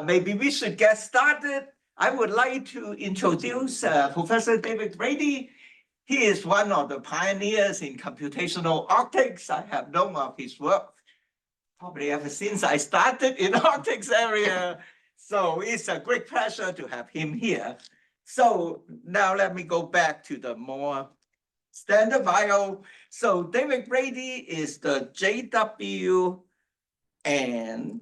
Maybe we should get started. I would like to introduce Professor David Brady. He is one of the pioneers in computational optics. I have known of his work probably ever since I started in the optics area. So it's a great pleasure to have him here. So now let me go back to the more standard bio. So David Brady is the JW and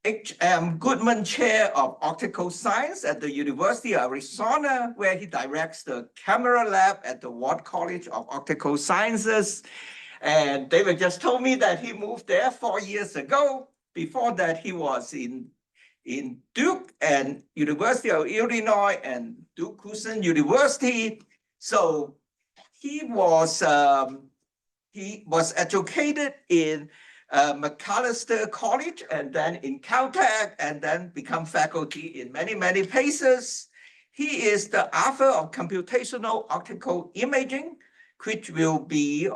H.M. Goodman Chair of Optical Science at the University of Arizona, where he directs the camera lab at the Ward College of Optical Sciences. And David just told me that he moved there 4 years ago. Before that, he was in Duke and University of Illinois and Duke Cushing University. So he was educated in McAllister College and then in Caltech and then become faculty in many places. He is the author of Computational Optical Imaging, which will be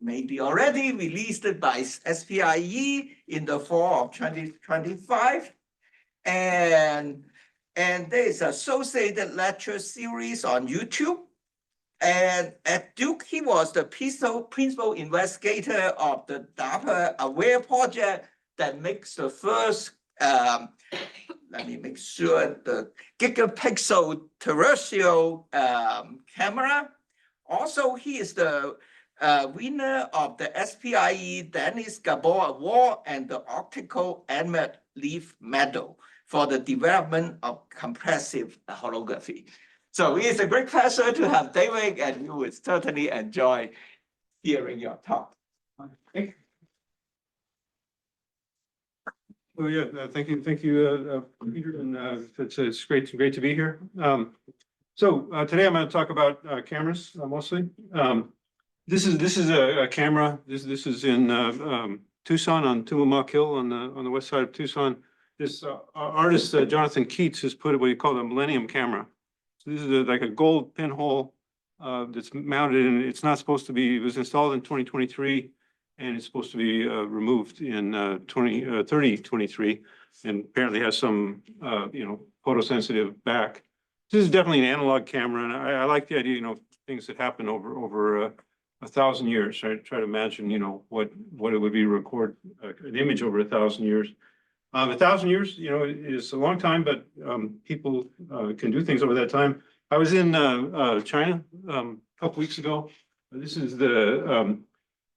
maybe already released by SPIE in the fall of 2025. And there is an associated lecture series on YouTube. And at Duke, he was the principal investigator of the DARPA AWARE project that makes the first, let me make sure, the gigapixel terrestrial camera. Also, he is the winner of the SPIE Dennis Gabor Award and the Optical Emmett Leaf Medal for the development of compressive holography. So it's a great pleasure to have David, and we would certainly enjoy hearing your talk. Thank you. Well, yeah, thank you, Peter, and it's great to be here. Today I'm going to talk about cameras mostly. This is a camera. This is in Tucson on Tumamoc Hill on the west side of Tucson. This artist Jonathan Keats has put what he called a millennium camera. So this is like a gold pinhole that's mounted, and it's not supposed to be. It was installed in 2023, and it's supposed to be removed in 2023, and apparently has some photosensitive back. This is definitely an analog camera, and I like the idea, things that happen over 1,000 years. I try to imagine, what it would be to record an image over 1,000 years. 1,000 years, is a long time, but people can do things over that time. I was in China a couple weeks ago. This is the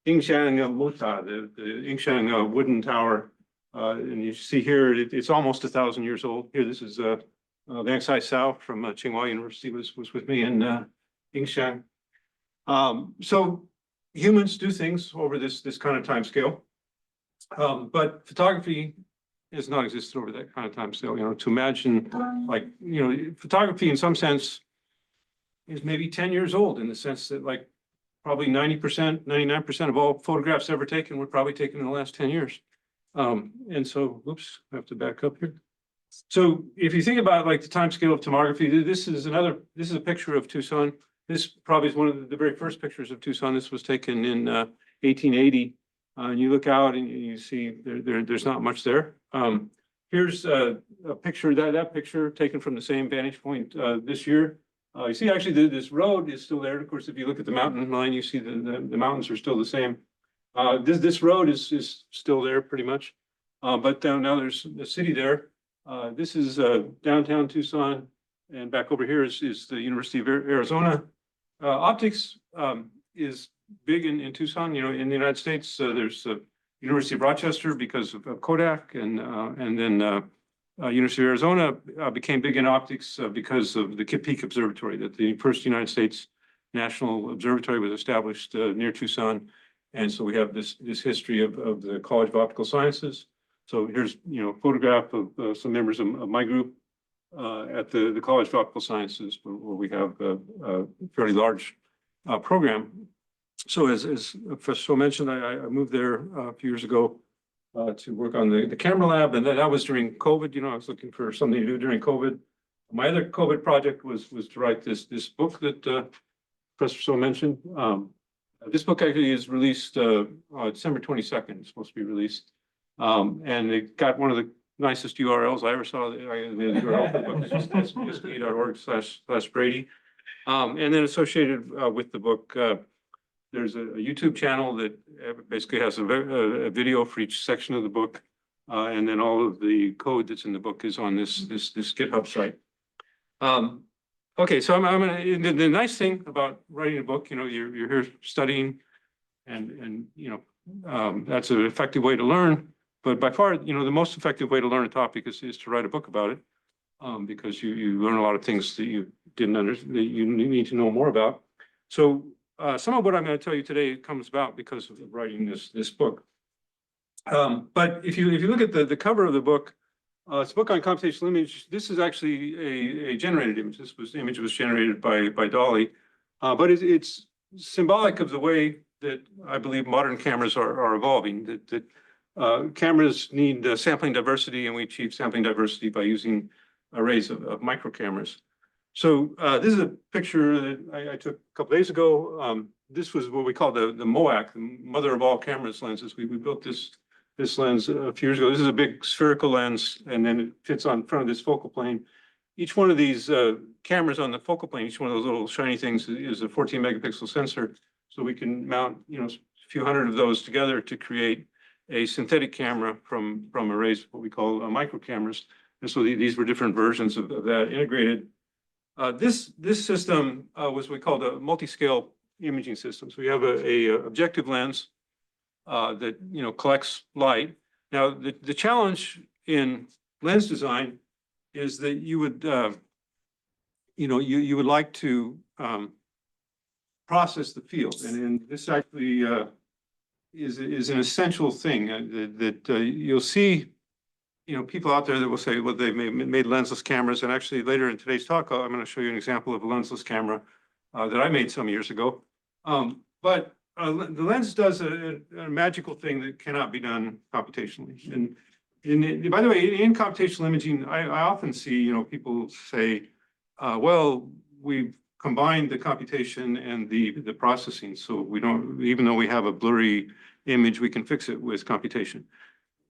Yingshan Muta, the Yingshan wooden tower. And you see here, it's almost 1,000 years old. Here, this is Liang Sai Sao from Tsinghua University was with me in Yingshan. So humans do things over this kind of time scale. But photography has not existed over that kind of time scale. To imagine, like, photography in some sense is maybe 10 years old, in the sense that, like, probably 90%, 99% of all photographs ever taken were probably taken in the last 10 years. And so, oops, I have to back up here. So if you think about, like, the time scale of tomography, this is a picture of Tucson. This probably is one of the very first pictures of Tucson. This was taken in 1880. And you look out and you see there's not much there. Here's a picture, that picture taken from the same vantage point this year. You see, actually, this road is still there. Of course, if you look at the mountain line, you see the mountains are still the same. This road is still there pretty much. But now there's a city there. This is downtown Tucson. And back over here is the University of Arizona. Optics is big in Tucson. In the United States, there's the University of Rochester because of Kodak, and then University of Arizona became big in optics because of the Peak Observatory, that the first United States National Observatory was established near Tucson. And so we have this history of the College of Optical Sciences. So here's a photograph of some members of my group at the College of Optical Sciences, where we have a fairly large program. So as Professor So mentioned, I moved there a few years ago to work on the camera lab, and that was during COVID. I was looking for something to do during COVID. My other COVID project was to write this book that Professor So mentioned. This book actually is released December 22nd. It's supposed to be released. And it got one of the nicest URLs I ever saw. The URL for the book is just spe.org/Brady. And then associated with the book, there's a YouTube channel that basically has a video for each section of the book. And then all of the code that's in the book is on this GitHub site. Okay, so the nice thing about writing a book, you're here studying and that's an effective way to learn. But by far, the most effective way to learn a topic is to write a book about it, because you learn a lot of things that you didn't understand, that you need to know more about. So some of what I'm going to tell you today comes about because of writing this book. But if you look at the cover of the book, it's a book on computational image. This is actually a generated image. The image was generated by Dolly, but it's symbolic of the way that I believe modern cameras are evolving. That cameras need sampling diversity, and we achieve sampling diversity by using arrays of micro cameras. So this is a picture that I took a couple days ago. This was what we call the MOAC, the mother of all cameras lenses. We built this lens a few years ago. This is a big spherical lens, and then it fits on front of this focal plane. Each one of these cameras on the focal plane, each one of those little shiny things is a 14 megapixel sensor. So we can mount, a few hundred of those together to create a synthetic camera from arrays, what we call micro cameras. And so these were different versions of that integrated. This system was what we called a multi-scale imaging system. So we have a objective lens that collects light. Now the challenge in lens design is that you would you would like to process the field, and this actually is an essential thing that you'll see. People out there that will say, well, they've made lensless cameras, and actually later in today's talk, I'm going to show you an example of a lensless camera that I made some years ago. But the lens does a magical thing that cannot be done computationally. And by the way, in computational imaging, I often see people say, well, we've combined the computation and the processing, so we don't, even though we have a blurry image, we can fix it with computation.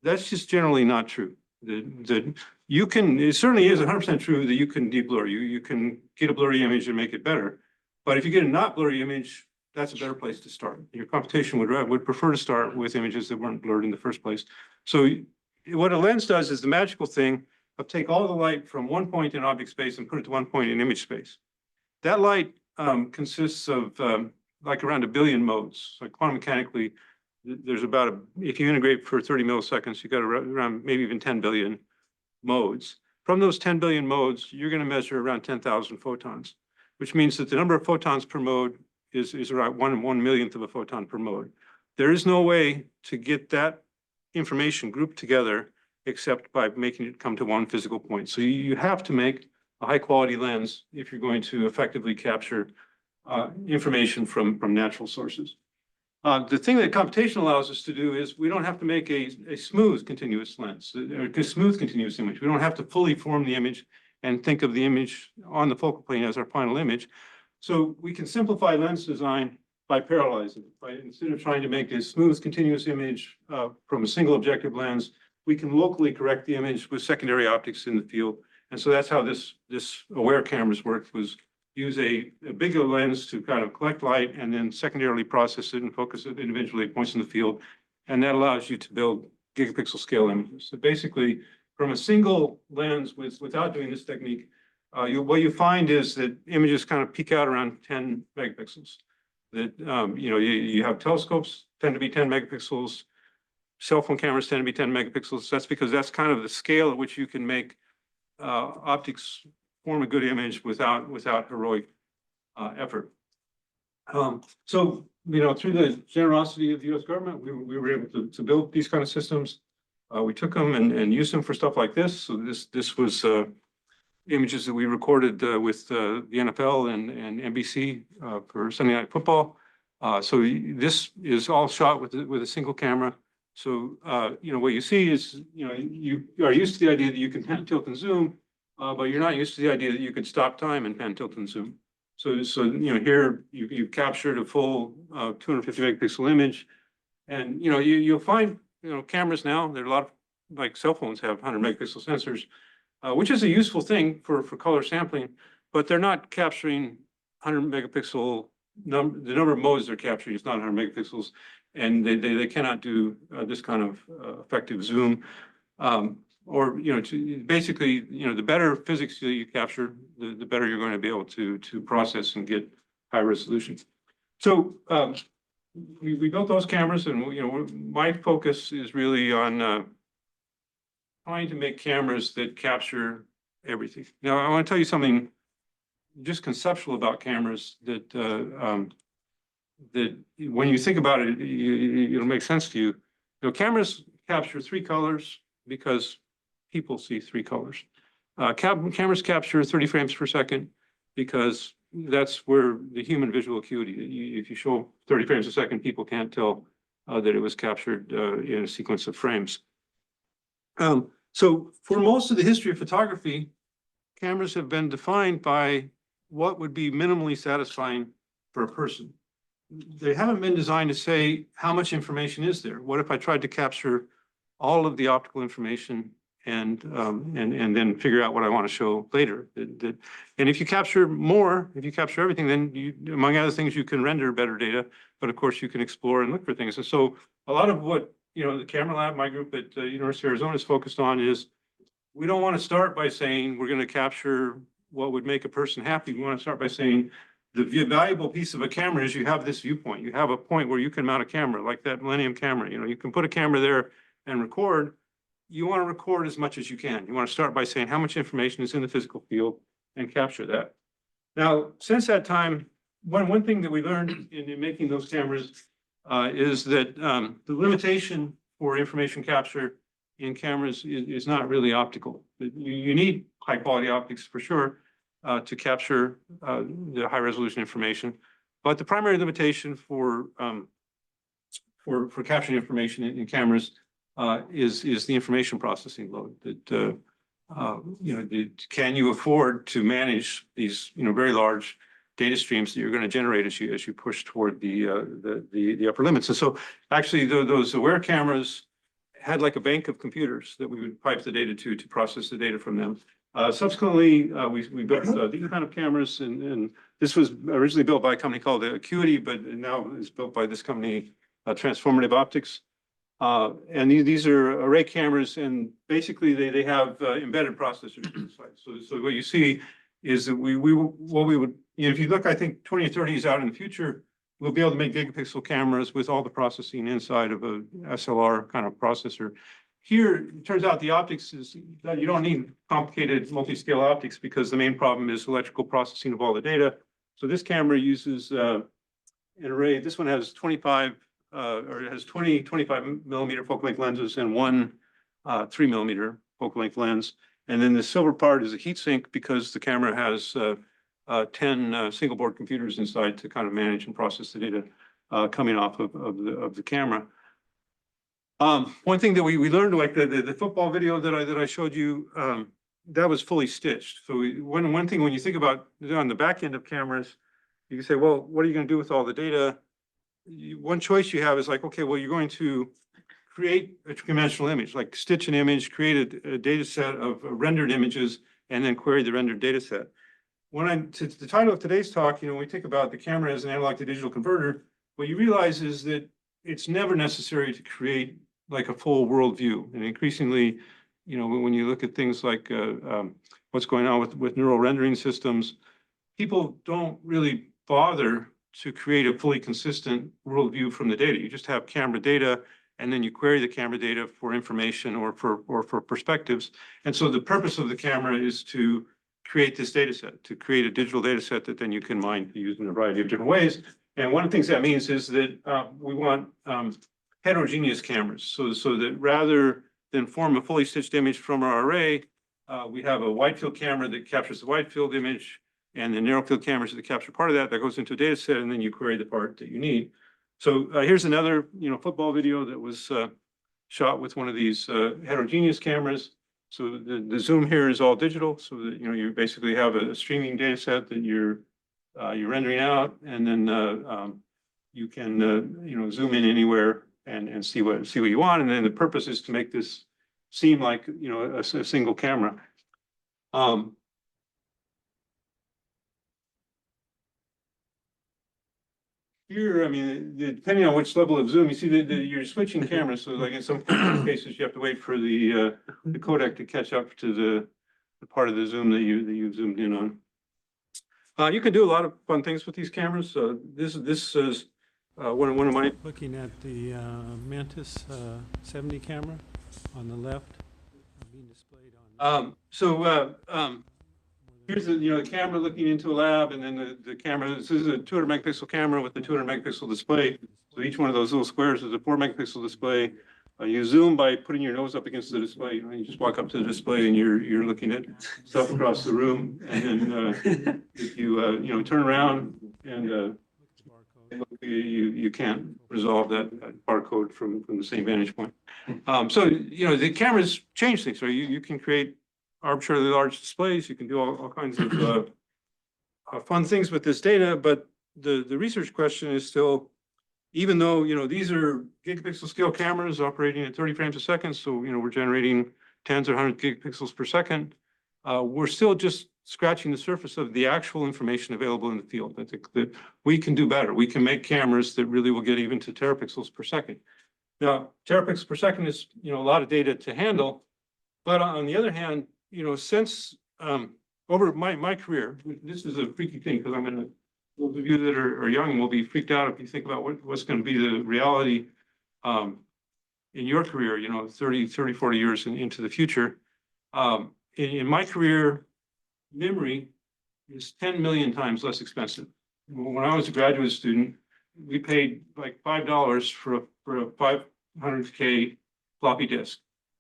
That's just generally not true. That you can, it certainly is 100% true that you can de-blur. You can get a blurry image and make it better. But if you get a not blurry image, that's a better place to start. Your computation would prefer to start with images that weren't blurred in the first place. So what a lens does is the magical thing of take all the light from one point in object space and put it to one point in image space. That light consists of like around 1 billion modes. So quantum mechanically, there's about, if you integrate for 30 milliseconds, you got around maybe even 10 billion modes. From those 10 billion modes, you're going to measure around 10,000 photons, which means that the number of photons per mode is around 1/1,000,000th of a photon per mode. There is no way to get that information grouped together except by making it come to one physical point. So you have to make a high quality lens if you're going to effectively capture information from natural sources. The thing that computation allows us to do is we don't have to make a smooth continuous lens, or a smooth continuous image. We don't have to fully form the image and think of the image on the focal plane as our final image. So we can simplify lens design by parallelizing. Instead of trying to make a smooth continuous image from a single objective lens, we can locally correct the image with secondary optics in the field. And so that's how this aware cameras worked, was use a bigger lens to kind of collect light and then secondarily process it and focus it individually at points in the field. And that allows you to build gigapixel scale images. So basically, from a single lens without doing this technique, what you find is that images kind of peak out around 10 megapixels. That you have telescopes tend to be 10 megapixels, cell phone cameras tend to be 10 megapixels. That's because that's kind of the scale at which you can make optics form a good image without heroic effort. So through the generosity of the U.S. government, we were able to build these kind of systems. We took them and used them for stuff like this. So this was images that we recorded with the NFL and NBC for Sunday Night Football. So this is all shot with a single camera. So what you see is you are used to the idea that you can pan, tilt, and zoom, but you're not used to the idea that you could stop time and pan, tilt, and zoom. So here you've captured a full 250 megapixel image, and you'll find cameras now, there are a lot of, like cell phones have 100 megapixel sensors, which is a useful thing for color sampling, but they're not capturing 100 megapixel the number of modes they're capturing is not 100 megapixels, and they cannot do this kind of effective zoom. Or basically, the better physics that you capture, the better you're going to be able to process and get high resolution. So we built those cameras, and my focus is really on trying to make cameras that capture everything. Now, I want to tell you something just conceptual about cameras that that when you think about it, it'll make sense to you. Cameras capture 3 colors because people see 3 colors. Cameras capture 30 frames per second because that's where the human visual acuity, if you show 30 frames a second, people can't tell that it was captured in a sequence of frames. So for most of the history of photography, cameras have been defined by what would be minimally satisfying for a person. They haven't been designed to say how much information is there. What if I tried to capture all of the optical information and then figure out what I want to show later? And if you capture more, if you capture everything, then you, among other things, you can render better data. But of course, you can explore and look for things. And so a lot of what the camera lab, my group at University of Arizona is focused on is we don't want to start by saying we're going to capture what would make a person happy. We want to start by saying the valuable piece of a camera is you have this viewpoint. You have a point where you can mount a camera, like that Millennium camera. You can put a camera there and record. You want to record as much as you can. You want to start by saying how much information is in the physical field and capture that. Now, since that time, one thing that we learned in making those cameras is that the limitation for information capture in cameras is not really optical. You need high quality optics for sure to capture the high resolution information, but the primary limitation for capturing information in cameras is the information processing load. That can you afford to manage these very large data streams that you're going to generate as you push toward the upper limits? And so actually those aware cameras had like a bank of computers that we would pipe the data to process the data from them. Subsequently, we built these kind of cameras, and this was originally built by a company called Acuity, but now is built by this company, Transformative Optics. And these are array cameras, and basically they have embedded processors inside. So what you see is that what we would, if you look, I think 20 or 30 years out in the future, we'll be able to make gigapixel cameras with all the processing inside of a SLR kind of processor. Here, it turns out the optics is that you don't need complicated multi-scale optics because the main problem is electrical processing of all the data. So this camera uses an array. This one has 25 millimeter focal length lenses and one 3 millimeter focal length lens. And then the silver part is a heat sink because the camera has 10 single board computers inside to kind of manage and process the data coming off of the camera. One thing that we learned, like the football video that I showed you, that was fully stitched. So one thing when you think about on the back end of cameras, you can say, well, what are you going to do with all the data? One choice you have is like, okay, well, you're going to create a three-dimensional image, like stitch an image, create a data set of rendered images, and then query the rendered data set. The title of today's talk, when we think about the camera as an analog to digital converter, what you realize is that it's never necessary to create like a full world view. And increasingly, when you look at things like what's going on with neural rendering systems, people don't really bother to create a fully consistent worldview from the data. You just have camera data, and then you query the camera data for information or for perspectives. And so the purpose of the camera is to create this data set, to create a digital data set that then you can mine to use in a variety of different ways. And one of the things that means is that we want heterogeneous cameras, so that rather than form a fully stitched image from our array, we have a wide field camera that captures the wide field image, and the narrow field cameras that capture part of that goes into a data set, and then you query the part that you need. So here's another football video that was shot with one of these heterogeneous cameras. So the zoom here is all digital, so that you basically have a streaming data set that you're rendering out, and then you can zoom in anywhere and see what you want. And then the purpose is to make this seem like, you know, a single camera. Here, I mean, depending on which level of zoom, you see that you're switching cameras. So like in some cases, you have to wait for the codec to catch up to the part of the zoom that you've zoomed in on. You can do a lot of fun things with these cameras. This is one of my looking at the Mantis 70 camera on the left, being displayed on. Here's the camera looking into a lab, and then the camera. This is a 200 megapixel camera with the 200 megapixel display. So each one of those little squares is a 4 megapixel display. You zoom by putting your nose up against the display. You just walk up to the display and you're looking at stuff across the room. And then if you turn around and you can't resolve that barcode from the same vantage point. So the cameras change things. So you can create arbitrarily large displays. You can do all kinds of fun things with this data. But the research question is still, even though these are gigapixel scale cameras operating at 30 frames a second, so we're generating tens or hundreds of gigapixels per second, we're still just scratching the surface of the actual information available in the field. I think that we can do better. We can make cameras that really will get even to terapixels per second. Now, terapixels per second is a lot of data to handle, but on the other hand, since over my career, this is a freaky thing because I'm going to. Those of you that are young will be freaked out if you think about what's going to be the reality in your career, 30, 40 years into the future. In my career, memory is 10 million times less expensive. When I was a graduate student, we paid like $5 for a 500K floppy disk.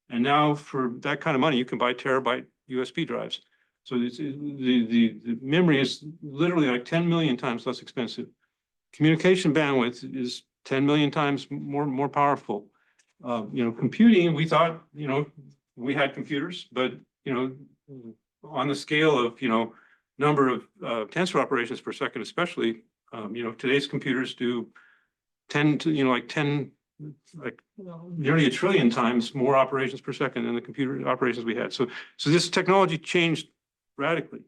And now for that kind of money, you can buy terabyte USB drives. So the memory is literally like 10 million times less expensive. Communication bandwidth is 10 million times more powerful. Computing, we thought, we had computers, but, on the scale of, number of tensor operations per second, especially, today's computers do 10 to, nearly a trillion times more operations per second than the computer operations we had. So this technology changed radically.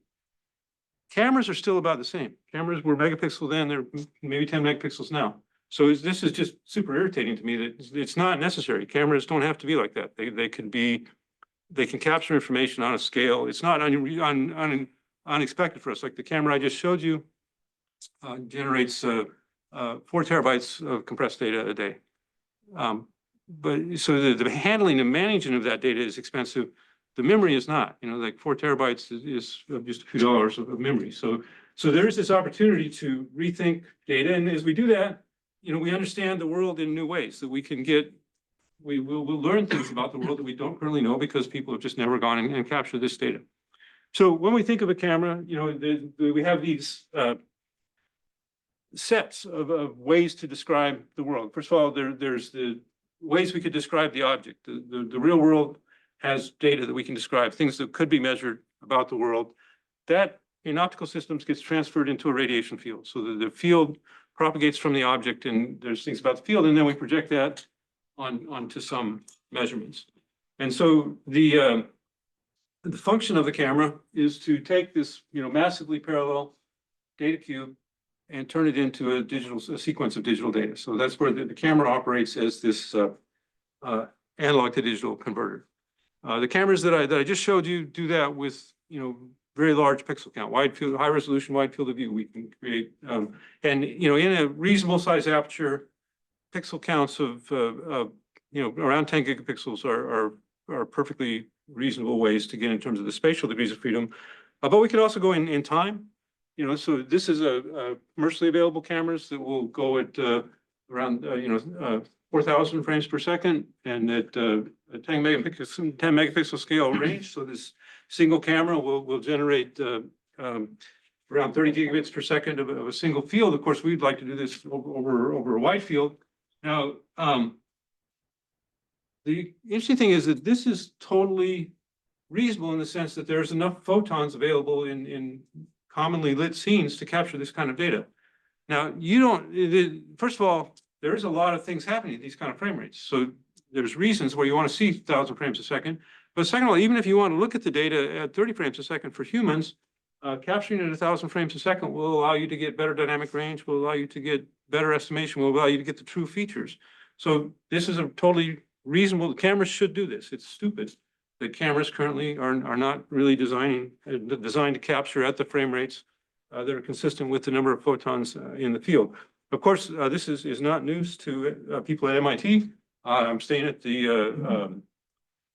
Cameras are still about the same. Cameras were megapixel then, they're maybe 10 megapixels now. So this is just super irritating to me that it's not necessary. Cameras don't have to be like that. They can capture information on a scale. It's not unexpected for us. Like the camera I just showed you generates 4 terabytes of compressed data a day. But so the handling and managing of that data is expensive. The memory is not, like 4 terabytes is just a few dollars of memory. So there is this opportunity to rethink data. And as we do that, we understand the world in new ways that we will learn things about the world that we don't currently know because people have just never gone and captured this data. So when we think of a camera, we have these sets of ways to describe the world. First of all, there's the ways we could describe the object. The real world has data that we can describe, things that could be measured about the world. That in optical systems gets transferred into a radiation field. So the field propagates from the object and there's things about the field, and then we project that onto some measurements. And so the function of the camera is to take this massively parallel data cube and turn it into a sequence of digital data. So that's where the camera operates as this analog to digital converter. The cameras that I just showed you do that with very large pixel count, wide field, high resolution, wide field of view. We can create and in a reasonable size aperture, pixel counts of around 10 gigapixels are perfectly reasonable ways to get in terms of the spatial degrees of freedom. But we can also go in time. So this is a commercially available cameras that will go at around 4,000 frames per second and at 10 megapixel scale range. So this single camera will generate around 30 gigabits per second of a single field. Of course, we'd like to do this over a wide field. Now, the interesting thing is that this is totally reasonable in the sense that there's enough photons available in commonly lit scenes to capture this kind of data. Now, first of all, there is a lot of things happening at these kind of frame rates. So there's reasons where you want to see 1,000 frames a second. But second of all, even if you want to look at the data at 30 frames a second for humans, capturing at 1,000 frames a second will allow you to get better dynamic range, will allow you to get better estimation, will allow you to get the true features. So this is a totally reasonable, the cameras should do this. It's stupid that cameras currently are not really designed to capture at the frame rates that are consistent with the number of photons in the field. Of course, this is not news to people at MIT. I'm staying at the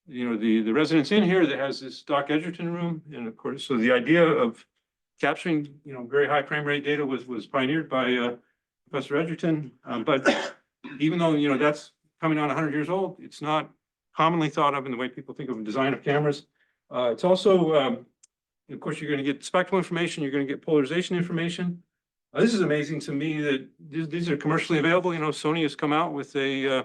the residence inn here that has this Doc Edgerton room, and of course, so the idea of capturing very high frame rate data was pioneered by Professor Edgerton. But even though that's coming on 100 years old, it's not commonly thought of in the way people think of design of cameras. It's also, of course, you're going to get spectral information, you're going to get polarization information. This is amazing to me that these are commercially available. Sony has come out with a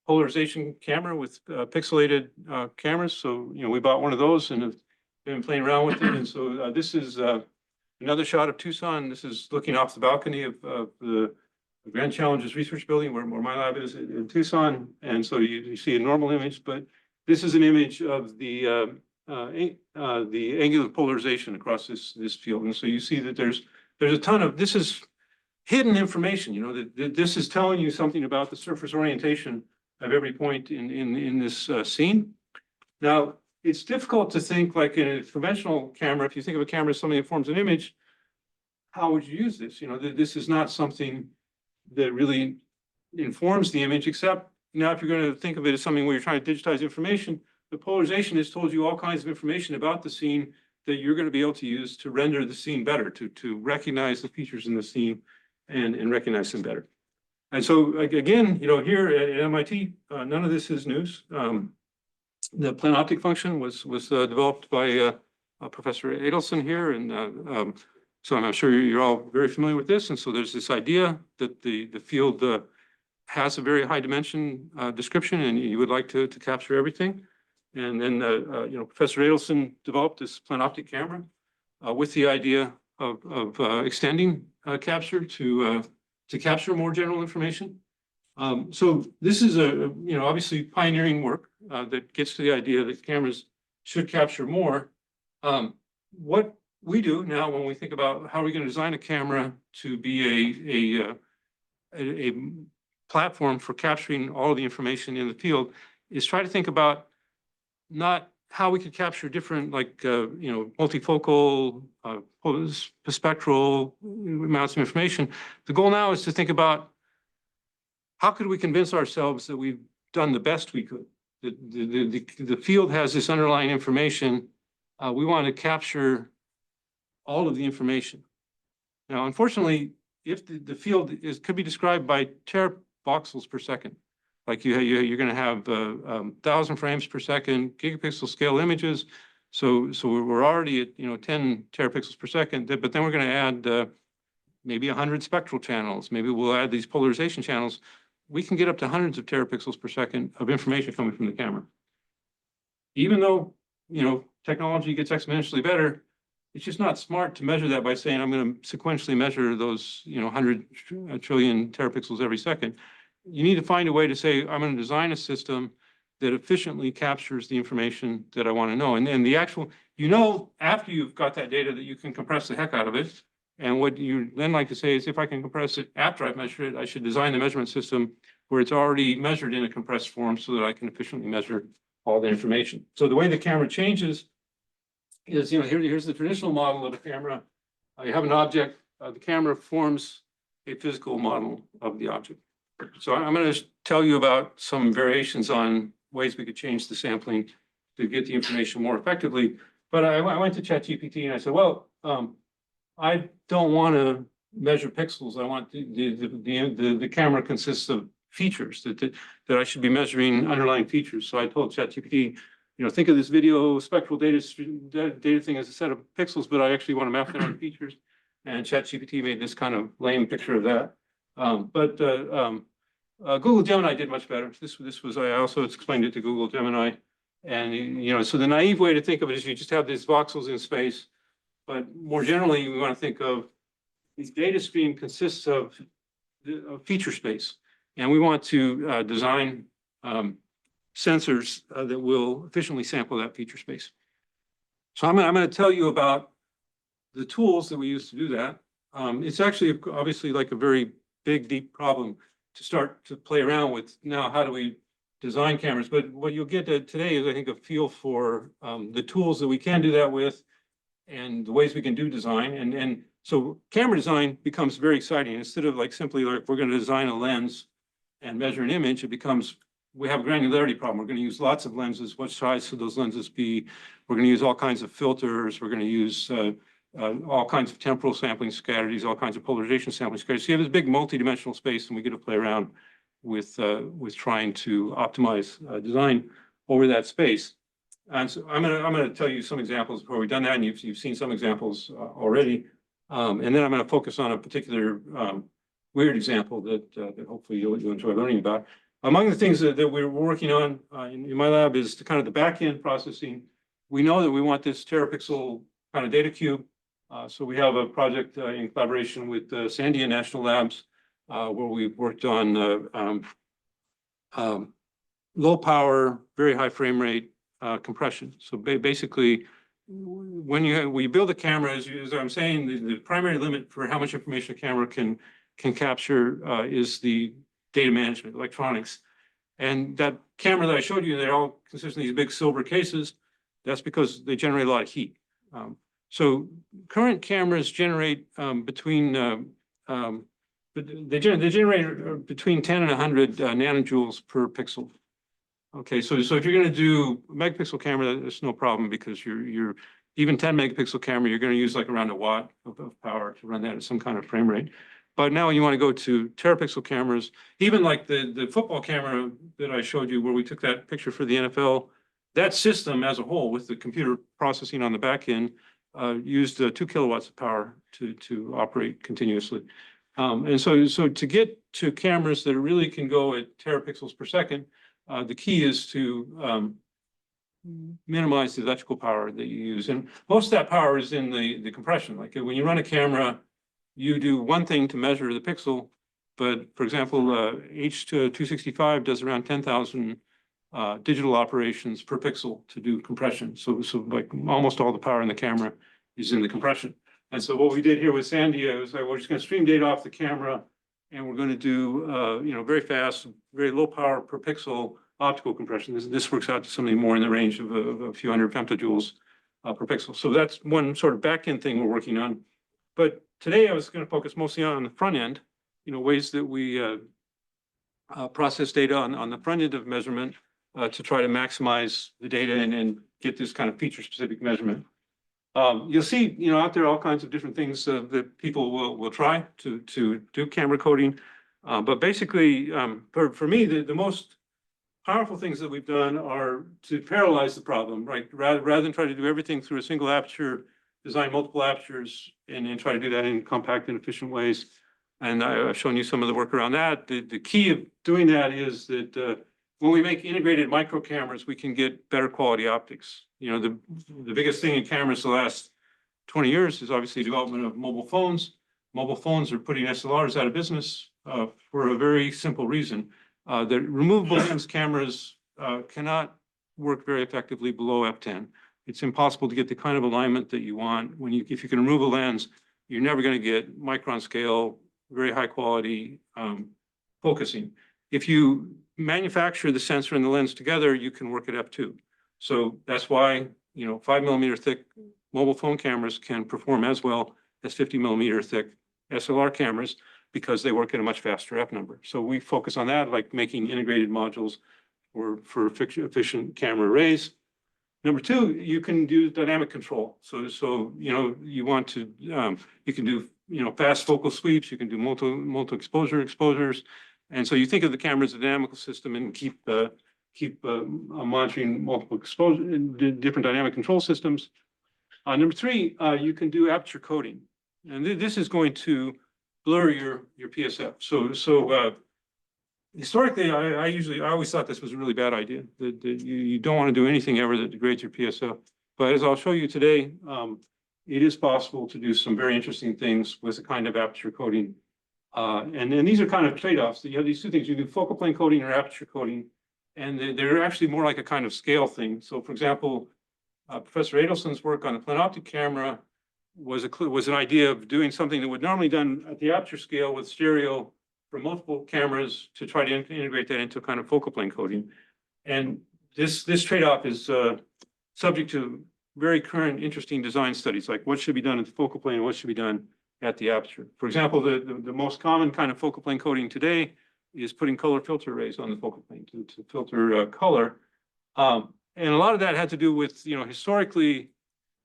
polarization camera with pixelated cameras. So, we bought one of those and have been playing around with it. And so this is another shot of Tucson. This is looking off the balcony of the Grand Challenges Research Building where my lab is in Tucson. And so you see a normal image, but this is an image of the angular polarization across this field. And so you see that there's a ton of, this is hidden information, that this is telling you something about the surface orientation of every point in this scene. Now, it's difficult to think like in a conventional camera, if you think of a camera as something that forms an image, how would you use this? This is not something that really informs the image, except now if you're going to think of it as something where you're trying to digitize information, the polarization has told you all kinds of information about the scene that you're going to be able to use to render the scene better, to recognize the features in the scene and recognize them better. And so again, here at MIT, none of this is news. The planoptic function was developed by Professor Adelson here, and so I'm sure you're all very familiar with this. And so there's this idea that the field has a very high dimension description, and you would like to capture everything. And then Professor Adelson developed this planoptic camera with the idea of extending capture to capture more general information. So this is obviously pioneering work that gets to the idea that cameras should capture more. What we do now when we think about how are we going to design a camera to be a platform for capturing all of the information in the field is try to think about not how we could capture different multifocal, spectral amounts of information. The goal now is to think about how could we convince ourselves that we've done the best we could. The field has this underlying information. We want to capture all of the information. Now, unfortunately, if the field could be described by teravoxels per second, like you're going to have 1,000 frames per second, gigapixel scale images. So we're already at 10 terapixels per second, but then we're going to add maybe 100 spectral channels. Maybe we'll add these polarization channels. We can get up to hundreds of terapixels per second of information coming from the camera. Even though technology gets exponentially better, it's just not smart to measure that by saying I'm going to sequentially measure those 100 trillion terapixels every second. You need to find a way to say, I'm going to design a system that efficiently captures the information that I want to know. And then the actual, after you've got that data that you can compress the heck out of it. And what you then like to say is, if I can compress it after I've measured it, I should design the measurement system where it's already measured in a compressed form so that I can efficiently measure all the information. So the way the camera changes is, here's the traditional model of a camera. You have an object, the camera forms a physical model of the object. So I'm going to tell you about some variations on ways we could change the sampling to get the information more effectively. But I went to ChatGPT and I said, well, I don't want to measure pixels. I want the camera consists of features that I should be measuring underlying features. So I told ChatGPT, think of this video spectral data thing as a set of pixels, but I actually want to map that on features. And ChatGPT made this kind of lame picture of that. Google Gemini did much better. This was, I also explained it to Google Gemini. And, so the naive way to think of it is you just have these voxels in space. But more generally, we want to think of the data stream consists of feature space. And we want to design sensors that will efficiently sample that feature space. So I'm going to tell you about the tools that we use to do that. It's actually obviously like a very big, deep problem to start to play around with. Now, how do we design cameras? But what you'll get today is, I think, a feel for the tools that we can do that with and the ways we can do design. And so camera design becomes very exciting. Instead of like simply like we're going to design a lens and measure an image, it becomes we have a granularity problem. We're going to use lots of lenses. What size should those lenses be? We're going to use all kinds of filters. We're going to use all kinds of temporal sampling strategies, all kinds of polarization sampling strategies. So you have this big multi-dimensional space, and we get to play around with trying to optimize design over that space. And so I'm going to tell you some examples where we've done that, and you've seen some examples already. And then I'm going to focus on a particular weird example that hopefully you'll enjoy learning about. Among the things that we're working on in my lab is the kind of the back-end processing. We know that we want this terapixel kind of data cube. So we have a project in collaboration with Sandia National Labs where we've worked on low power, very high frame rate compression. So basically, when we build a camera, as I'm saying, the primary limit for how much information a camera can capture is the data management, electronics. And that camera that I showed you, they all consist of these big silver cases. That's because they generate a lot of heat. So current cameras generate between 10 and 100 nanojoules per pixel. Okay, so if you're going to do a megapixel camera, that's no problem because you're even 10 megapixel camera, you're going to use like around a watt of power to run that at some kind of frame rate. But now you want to go to terapixel cameras, even like the football camera that I showed you where we took that picture for the NFL, that system as a whole with the computer processing on the back end used 2 kilowatts of power to operate continuously. And so to get to cameras that really can go at terapixels per second, the key is to minimize the electrical power that you use. And most of that power is in the compression. Like when you run a camera, you do one thing to measure the pixel, but for example, H265 does around 10,000 digital operations per pixel to do compression. So like almost all the power in the camera is in the compression. And so what we did here with Sandia is like, we're just going to stream data off the camera, and we're going to do very fast, very low power per pixel optical compression. This works out to something more in the range of a few hundred femtojoules per pixel. So that's one sort of back-end thing we're working on. But today I was going to focus mostly on the front end, ways that we process data on the front end of measurement to try to maximize the data and get this kind of feature-specific measurement. You'll see, out there all kinds of different things that people will try to do camera coding. But basically, for me, the most powerful things that we've done are to parallelize the problem, right? Rather than try to do everything through a single aperture, design multiple apertures and try to do that in compact and efficient ways. And I've shown you some of the work around that. The key of doing that is that when we make integrated micro cameras, we can get better quality optics. The biggest thing in cameras the last 20 years is obviously development of mobile phones. Mobile phones are putting SLRs out of business for a very simple reason. The removable lens cameras cannot work very effectively below f10. It's impossible to get the kind of alignment that you want. If you can remove a lens, you're never going to get micron scale, very high quality focusing. If you manufacture the sensor and the lens together, you can work at f2. So that's why 5mm thick mobile phone cameras can perform as well as 50mm thick SLR cameras because they work at a much faster f number. So we focus on that, like making integrated modules for efficient camera arrays. Number two, you can do dynamic control. So you want to you can do fast focal sweeps. You can do multi exposures, and so you think of the camera as a dynamical system and keep monitoring multiple exposure different dynamic control systems. Number three, you can do aperture coding, and this is going to blur your PSF. So historically, I always thought this was a really bad idea. That you don't want to do anything ever that degrades your PSF. But as I'll show you today, it is possible to do some very interesting things with the kind of aperture coding And these are kind of trade-offs. You have these two things. You do focal plane coding or aperture coding, and they're actually more like a kind of scale thing. So for example, Professor Adelson's work on the planoptic camera was an idea of doing something that would normally done at the aperture scale with stereo for multiple cameras to try to integrate that into kind of focal plane coding. And this trade-off is subject to very current interesting design studies, like what should be done at the focal plane and what should be done at the aperture. For example, the most common kind of focal plane coding today is putting color filter arrays on the focal plane to filter color. And a lot of that had to do with, historically,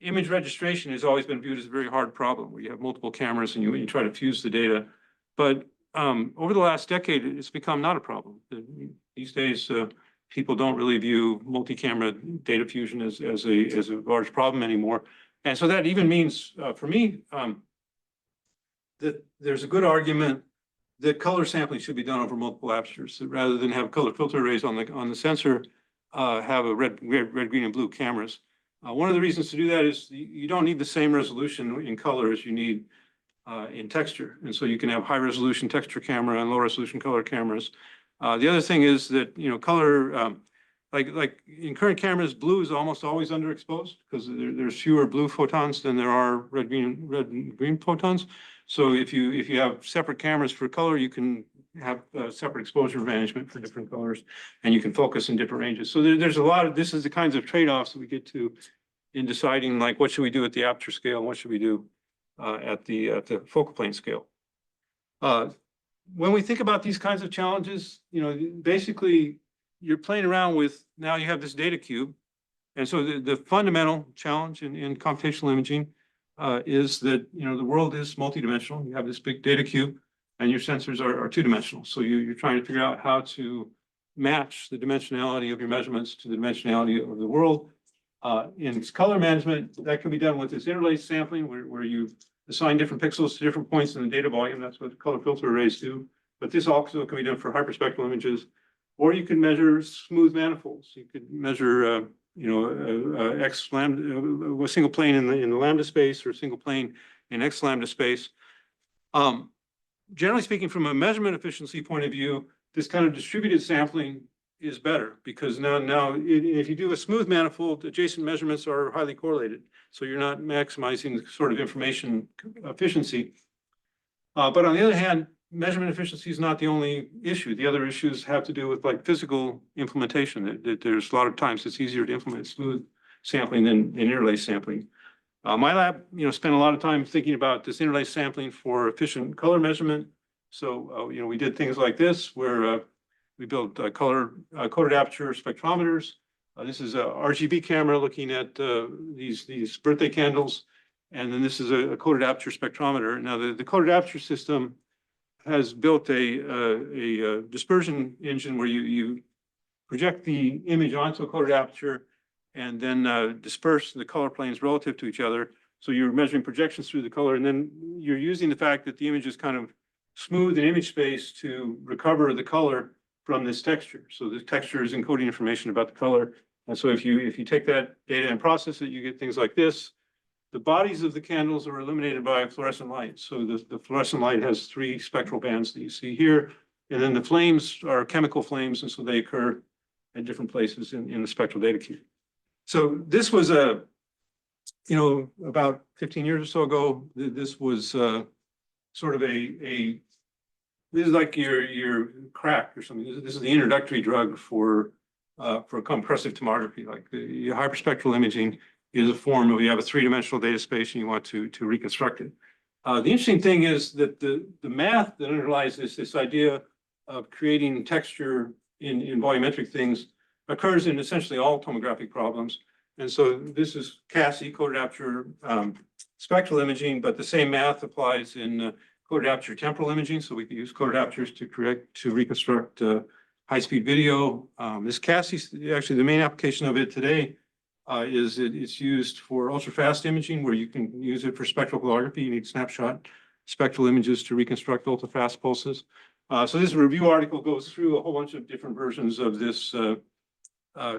image registration has always been viewed as a very hard problem where you have multiple cameras and you try to fuse the data. But over the last decade, it's become not a problem. These days, people don't really view multi-camera data fusion as a large problem anymore. And so that even means, for me, that there's a good argument that color sampling should be done over multiple apertures. So rather than have color filter arrays on the sensor, have a red, green, and blue cameras. One of the reasons to do that is you don't need the same resolution in color as you need in texture. And so you can have high resolution texture camera and low resolution color cameras. The other thing is that, color, like in current cameras, blue is almost always underexposed because there's fewer blue photons than there are red and green photons. So if you have separate cameras for color, you can have separate exposure management for different colors, and you can focus in different ranges. So there's a lot of, this is the kinds of trade-offs that we get to in deciding, like, what should we do at the aperture scale and what should we do at the focal plane scale. When we think about these kinds of challenges, basically you're playing around with, now you have this data cube. And so the fundamental challenge in computational imaging is that, the world is multidimensional. You have this big data cube and your sensors are two-dimensional. So you're trying to figure out how to match the dimensionality of your measurements to the dimensionality of the world. In color management, that can be done with this interlaced sampling where you assign different pixels to different points in the data volume. That's what color filter arrays do. But this also can be done for hyperspectral images, or you can measure smooth manifolds. You could measure, X lambda, a single plane in the lambda space or a single plane in X lambda space. Generally speaking, from a measurement efficiency point of view, this kind of distributed sampling is better because now if you do a smooth manifold, adjacent measurements are highly correlated. So you're not maximizing the sort of information efficiency. But on the other hand, measurement efficiency is not the only issue. The other issues have to do with like physical implementation. That there's a lot of times it's easier to implement smooth sampling than interlaced sampling. My lab, spent a lot of time thinking about this interlaced sampling for efficient color measurement. So, we did things like this where we built coded aperture spectrometers. This is a RGB camera looking at these birthday candles. And then this is a coded aperture spectrometer. Now, the coded aperture system has built a dispersion engine where you project the image onto a coded aperture and then disperse the color planes relative to each other. So you're measuring projections through the color, and then you're using the fact that the image is kind of smooth in image space to recover the color from this texture. So the texture is encoding information about the color. And so if you take that data and process it, you get things like this. The bodies of the candles are illuminated by fluorescent light. So the fluorescent light has 3 spectral bands that you see here. And then the flames are chemical flames, and so they occur at different places in the spectral data cube. So this was about 15 years or so ago, this was sort of this is like your crack or something. This is the introductory drug for compressive tomography. Like the hyperspectral imaging is a form of, you have a 3-dimensional data space and you want to reconstruct it. The interesting thing is that the math that underlies this idea of creating texture in volumetric things occurs in essentially all tomographic problems. And so this is CASI, coded aperture spectral imaging, but the same math applies in coded aperture temporal imaging. So we can use coded apertures to reconstruct high-speed video. This CASI, actually the main application of it today is it's used for ultra-fast imaging, where you can use it for spectral holography. You need snapshot spectral images to reconstruct ultra-fast pulses. So this review article goes through a whole bunch of different versions of this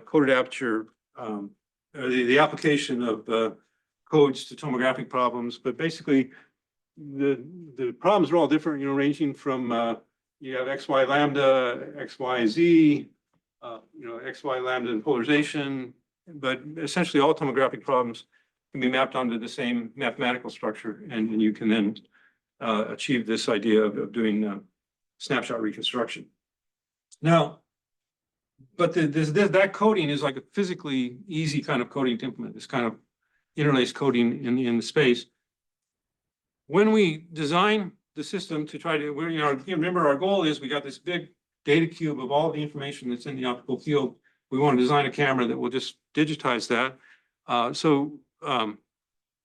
coded aperture, the application of codes to tomographic problems. But basically, the problems are all different, you know, ranging from, you have XY lambda, XYZ, you know, XY lambda and polarization, but essentially all tomographic problems can be mapped onto the same mathematical structure, and you can then achieve this idea of doing snapshot reconstruction. Now, but that coding is like a physically easy kind of coding to implement, this kind of interlaced coding in the space. When we design the system to try to, you know, remember our goal is we got this big data cube of all the information that's in the optical field. We want to design a camera that will just digitize that.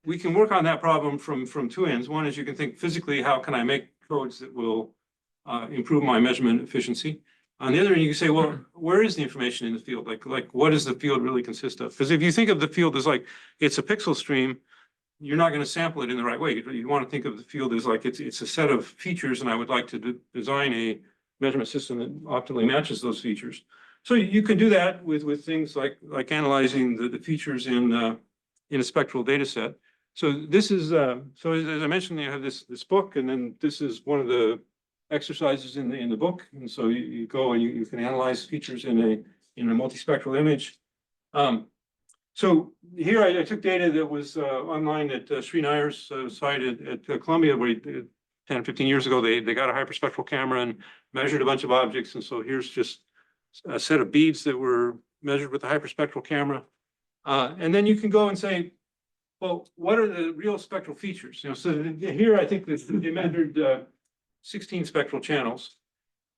We can work on that problem from two ends. One is you can think physically, how can I make codes that will improve my measurement efficiency? On the other end, you can say, well, where is the information in the field? Like what does the field really consist of? Because if you think of the field as like it's a pixel stream, you're not going to sample it in the right way. You want to think of the field as like it's a set of features, and I would like to design a measurement system that optimally matches those features. So you can do that with things like analyzing the features in a spectral data set. So this is so as I mentioned, you have this book, and then this is one of the exercises in the book. And so you go and you can analyze features in a multispectral image. So here I took data that was online at Sri Nair's site at Columbia, where 10, 15 years ago, they got a hyperspectral camera and measured a bunch of objects. And so here's just a set of beads that were measured with a hyperspectral camera. And then you can go and say, well, what are the real spectral features? You know, so here I think that they measured 16 spectral channels.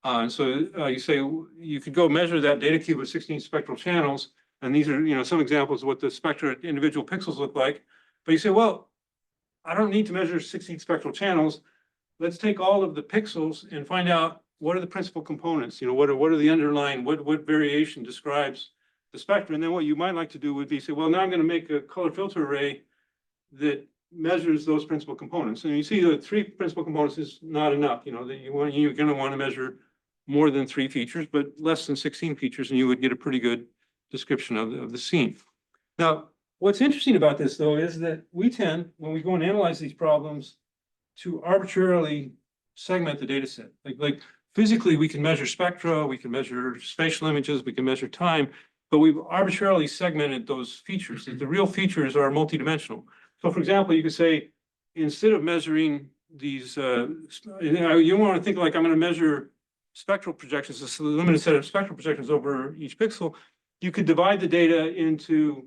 So you say you could go measure that data cube with 16 spectral channels. And these are, you know, some examples of what the spectra at individual pixels look like. But you say, well, I don't need to measure 16 spectral channels. Let's take all of the pixels and find out what are the principal components. You know, what are the underlying, what variation describes the spectrum. And then what you might like to do would be say, well, now I'm going to make a color filter array that measures those principal components. And you see the 3 principal components is not enough. You know, that you're going to want to measure more than 3 features, but less than 16 features, and you would get a pretty good description of the scene. Now, what's interesting about this, though, is that we tend, when we go and analyze these problems, to arbitrarily segment the data set. Like physically, we can measure spectra, we can measure spatial images, we can measure time, but we've arbitrarily segmented those features. The real features are multidimensional. So, for example, you could say, instead of measuring these, you want to think like I'm going to measure spectral projections, a limited set of spectral projections over each pixel. You could divide the data into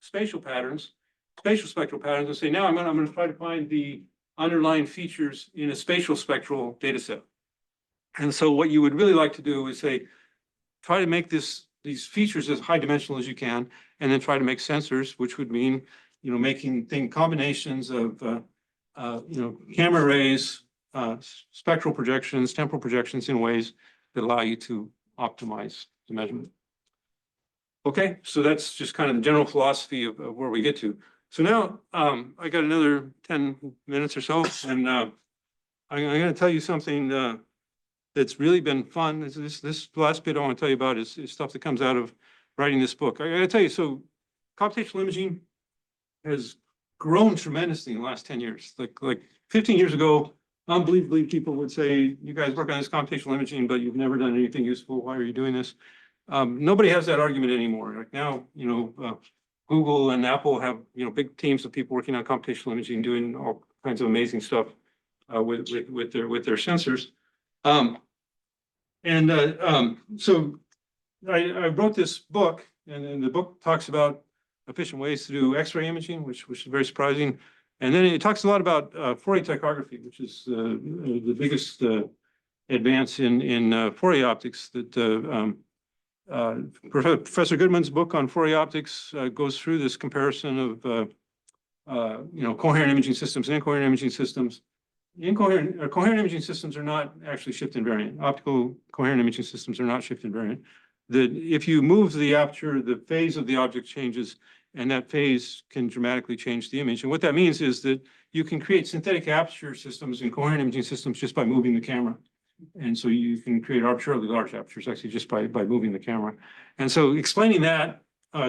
spatial spectral patterns, and say, now I'm going to try to find the underlying features in a spatial spectral data set. And so what you would really like to do is say, try to make these features as high dimensional as you can, and then try to make sensors, which would mean, you know, making combinations of, you know, camera arrays, spectral projections, temporal projections in ways that allow you to optimize the measurement. Okay, so that's just kind of the general philosophy of where we get to. So now I got another 10 minutes or so, and I'm going to tell you something that's really been fun. This last bit I want to tell you about is stuff that comes out of writing this book. I got to tell you, so computational imaging has grown tremendously in the last 10 years. Like 15 years ago, unbelievably, people would say, you guys work on this computational imaging, but you've never done anything useful. Why are you doing this? Nobody has that argument anymore. Like now, you know, Google and Apple have, you know, big teams of people working on computational imaging, doing all kinds of amazing stuff with their sensors. So I wrote this book, and the book talks about efficient ways to do X-ray imaging, which is very surprising. And then it talks a lot about Fourier tychography, which is the biggest advance in Fourier optics. That Professor Goodman's book on Fourier optics goes through this comparison of you know, coherent imaging systems and incoherent imaging systems. Coherent imaging systems are not actually shift invariant. Optical coherent imaging systems are not shift invariant. That if you move the aperture, the phase of the object changes, and that phase can dramatically change the image. And what that means is that you can create synthetic aperture systems and coherent imaging systems just by moving the camera. And so you can create arbitrarily large apertures actually just by moving the camera. And so explaining that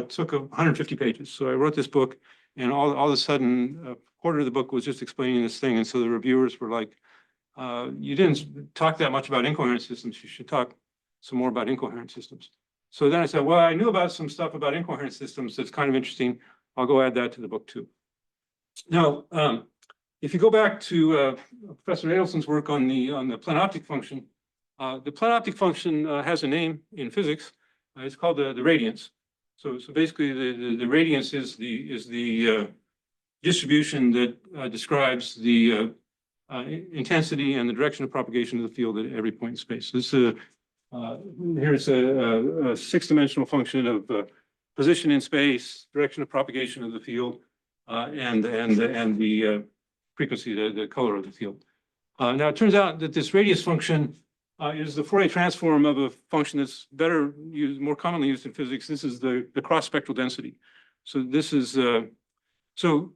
took 150 pages. So I wrote this book, and all of a sudden, quarter of the book was just explaining this thing. And so the reviewers were like, you didn't talk that much about incoherent systems. You should talk some more about incoherent systems. So then I said, well, I knew about some stuff about incoherent systems that's kind of interesting. I'll go add that to the book too. Now, if you go back to Professor Adelson's work on the planoptic function, the planoptic function has a name in physics. It's called the radiance. So basically, the radiance is the distribution that describes the intensity and the direction of propagation of the field at every point in space. This here's a six-dimensional function of position in space, direction of propagation of the field, and the frequency, the color of the field. Now it turns out that this radius function is the Fourier transform of a function that's better used, more commonly used in physics. This is the cross-spectral density. So this is so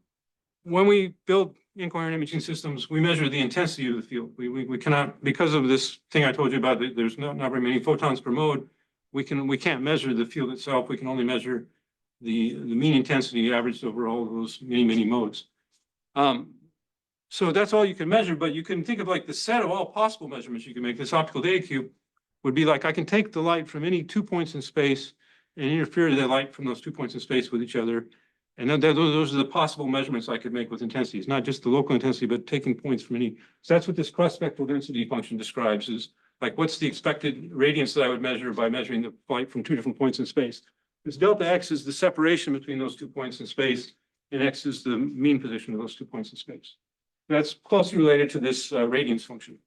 when we build incoherent imaging systems, we measure the intensity of the field. We cannot, because of this thing I told you about, there's not very many photons per mode. We can't measure the field itself. We can only measure the mean intensity averaged over all of those many modes. So that's all you can measure, but you can think of like the set of all possible measurements you can make. This optical data cube would be like, I can take the light from any 2 points in space and interfere the light from those 2 points in space with each other. And then those are the possible measurements I could make with intensities, not just the local intensity, but taking points from any. So that's what this cross-spectral density function describes, is like, what's the expected radiance that I would measure by measuring the light from 2 different points in space. This delta x is the separation between those 2 points in space, and x is the mean position of those 2 points in space. That's closely related to this radiance function.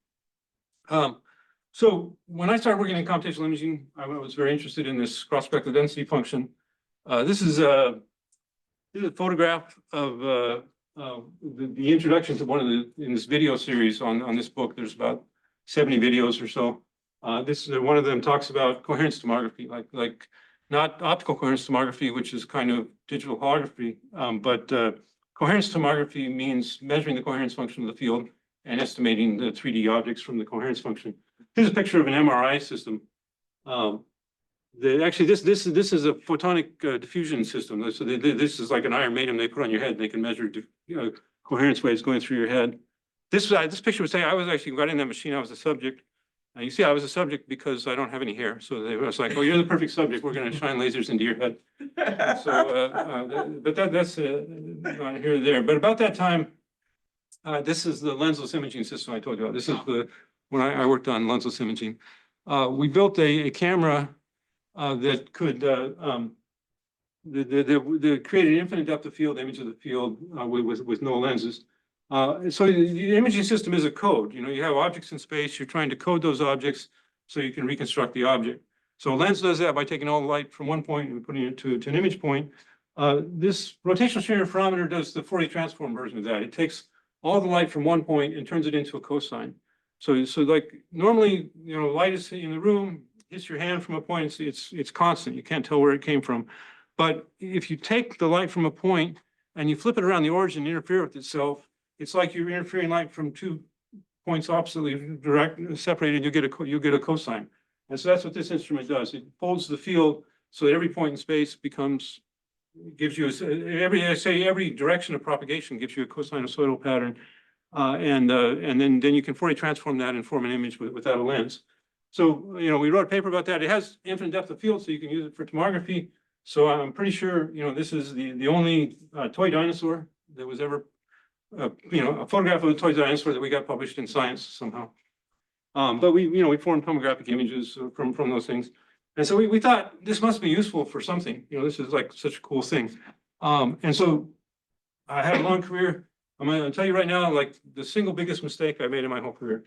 So when I started working in computational imaging, I was very interested in this cross-spectral density function. This is a photograph of the introduction to one of in this video series on this book. There's about 70 videos or so. This one of them talks about coherence tomography, like not optical coherence tomography, which is kind of digital holography, but coherence tomography means measuring the coherence function of the field and estimating the 3D objects from the coherence function. Here's a picture of an MRI system. Actually, this is a photonic diffusion system. So this is like an iron magnum they put on your head. And they can measure coherence waves going through your head. This picture was saying I was actually got in that machine. I was a subject. And you see, I was a subject because I don't have any hair. So they was like, "Oh, you're the perfect subject. We're going to shine lasers into your head." So, but that's not here or there. But about that time, this is the lensless imaging system I told you about. This is when I worked on lensless imaging. We built a camera that could create an infinite depth of field image of the field with no lenses. So the imaging system is a code. You have objects in space. You're trying to code those objects so you can reconstruct the object. So a lens does that by taking all the light from one point and putting it to an image point. This rotational shear interferometer does the Fourier transform version of that. It takes all the light from one point and turns it into a cosine. So like normally, light is in the room, hits your hand from a point, it's constant. You can't tell where it came from. But if you take the light from a point and you flip it around the origin and interfere with itself, it's like you're interfering light from 2 points oppositely separated. You get a cosine, and so that's what this instrument does. It folds the field so that every point in space gives you every direction of propagation gives you a cosinusoidal pattern, and then you can Fourier transform that and form an image without a lens. So we wrote a paper about that. It has infinite depth of field, so you can use it for tomography. So I'm pretty sure this is the only toy dinosaur that was ever. A photograph of a toy dinosaur that we got published in Science somehow. But we formed tomographic images from those things. And so we thought this must be useful for something. This is like such a cool thing. And so I had a long career. I'm going to tell you right now, like the single biggest mistake I made in my whole career.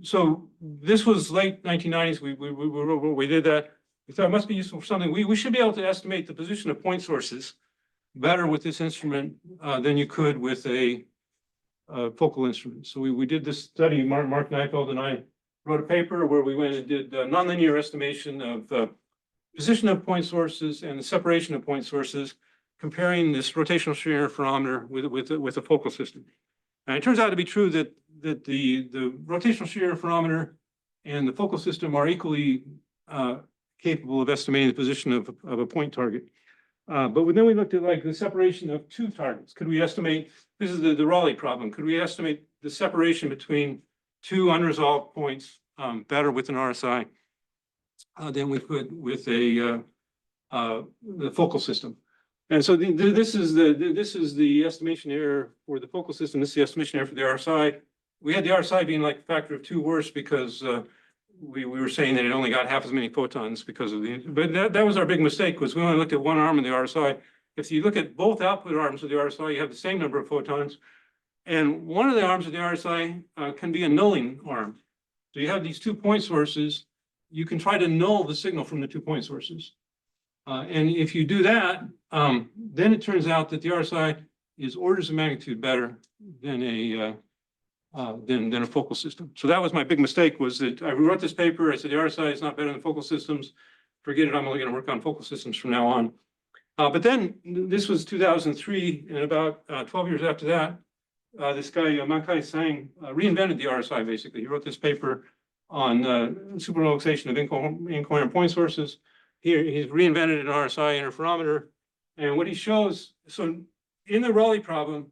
So this was late 1990s. We did that. We thought it must be useful for something. We should be able to estimate the position of point sources better with this instrument than you could with a focal instrument. So we did this study. Mark Nyfeld and I wrote a paper where we went and did nonlinear estimation of position of point sources and the separation of point sources, comparing this rotational shear interferometer with a focal system. And it turns out to be true that the rotational shear interferometer and the focal system are equally capable of estimating the position of a point target. But then we looked at like the separation of two targets. Could we estimate, this is the Raleigh problem, could we estimate the separation between two unresolved points better with an RSI than we could with the focal system? And so this is the estimation error for the focal system. This is the estimation error for the RSI. We had the RSI being like a factor of 2 worse because we were saying that it only got half as many photons because of the, but that was our big mistake, was we only looked at one arm of the RSI. If you look at both output arms of the RSI, you have the same number of photons. And one of the arms of the RSI can be a nulling arm. So you have these 2 point sources. You can try to null the signal from the 2 point sources. And if you do that, then it turns out that the RSI is orders of magnitude better than a focal system. So that was my big mistake, was that I wrote this paper. I said the RSI is not better than focal systems. Forget it. I'm only going to work on focal systems from now on. But then this was 2003, and about 12 years after that, this guy Mankai Sang reinvented the RSI. Basically, he wrote this paper on superpolarization of incoherent point sources. Here, he's reinvented an RSI interferometer, and what he shows, so in the Raleigh problem,